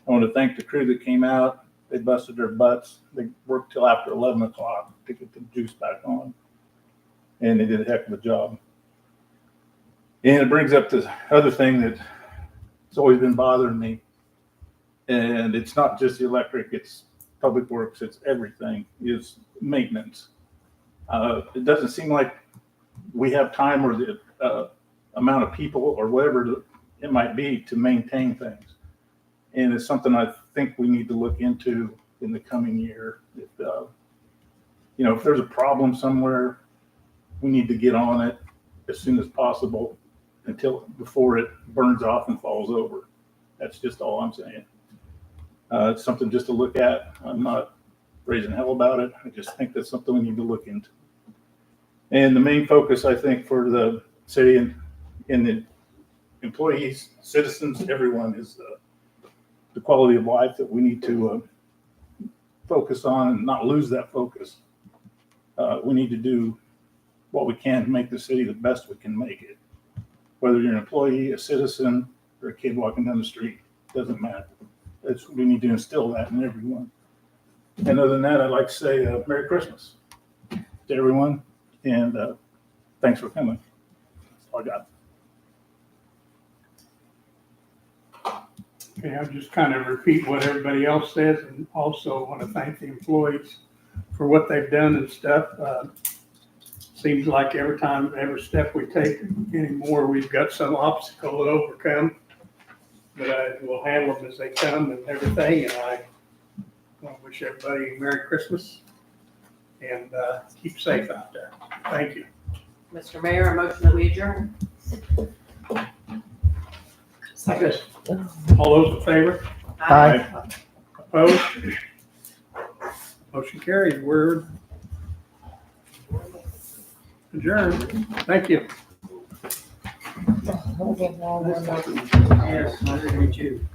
I want to thank the crew that came out. They busted their butts. They worked till after 11 o'clock to get the juice back on. And they did a heck of a job. And it brings up this other thing that's always been bothering me. And it's not just the electric, it's public works, it's everything, is maintenance. It doesn't seem like we have time or the amount of people or whatever it might be to maintain things. And it's something I think we need to look into in the coming year. If there's a problem somewhere, we need to get on it as soon as possible before it burns off and falls over. That's just all I'm saying. It's something just to look at. I'm not raising hell about it. I just think that's something we need to look into. And the main focus, I think, for the city and the employees, citizens, everyone is the quality of life that we need to focus on and not lose that focus. We need to do what we can to make the city the best we can make it. Whether you're an employee, a citizen, or a kid walking down the street, doesn't matter. We need to instill that in everyone. And other than that, I'd like to say Merry Christmas to everyone, and thanks for coming. That's all I got.
Okay, I'll just kind of repeat what everybody else says, and also want to thank the employees for what they've done and stuff. Seems like every step we take anymore, we've got some obstacle to overcome. But we'll handle them as they come and everything, and I want to wish everybody a Merry Christmas and keep safe out there. Thank you.
Mr. Mayor, a motion that we adjourn.
Second. All those in favor?
Aye.
Opposed? Motion carried. We're adjourned. Thank you.
Okay, well, we're not-
Yes, nice to meet you.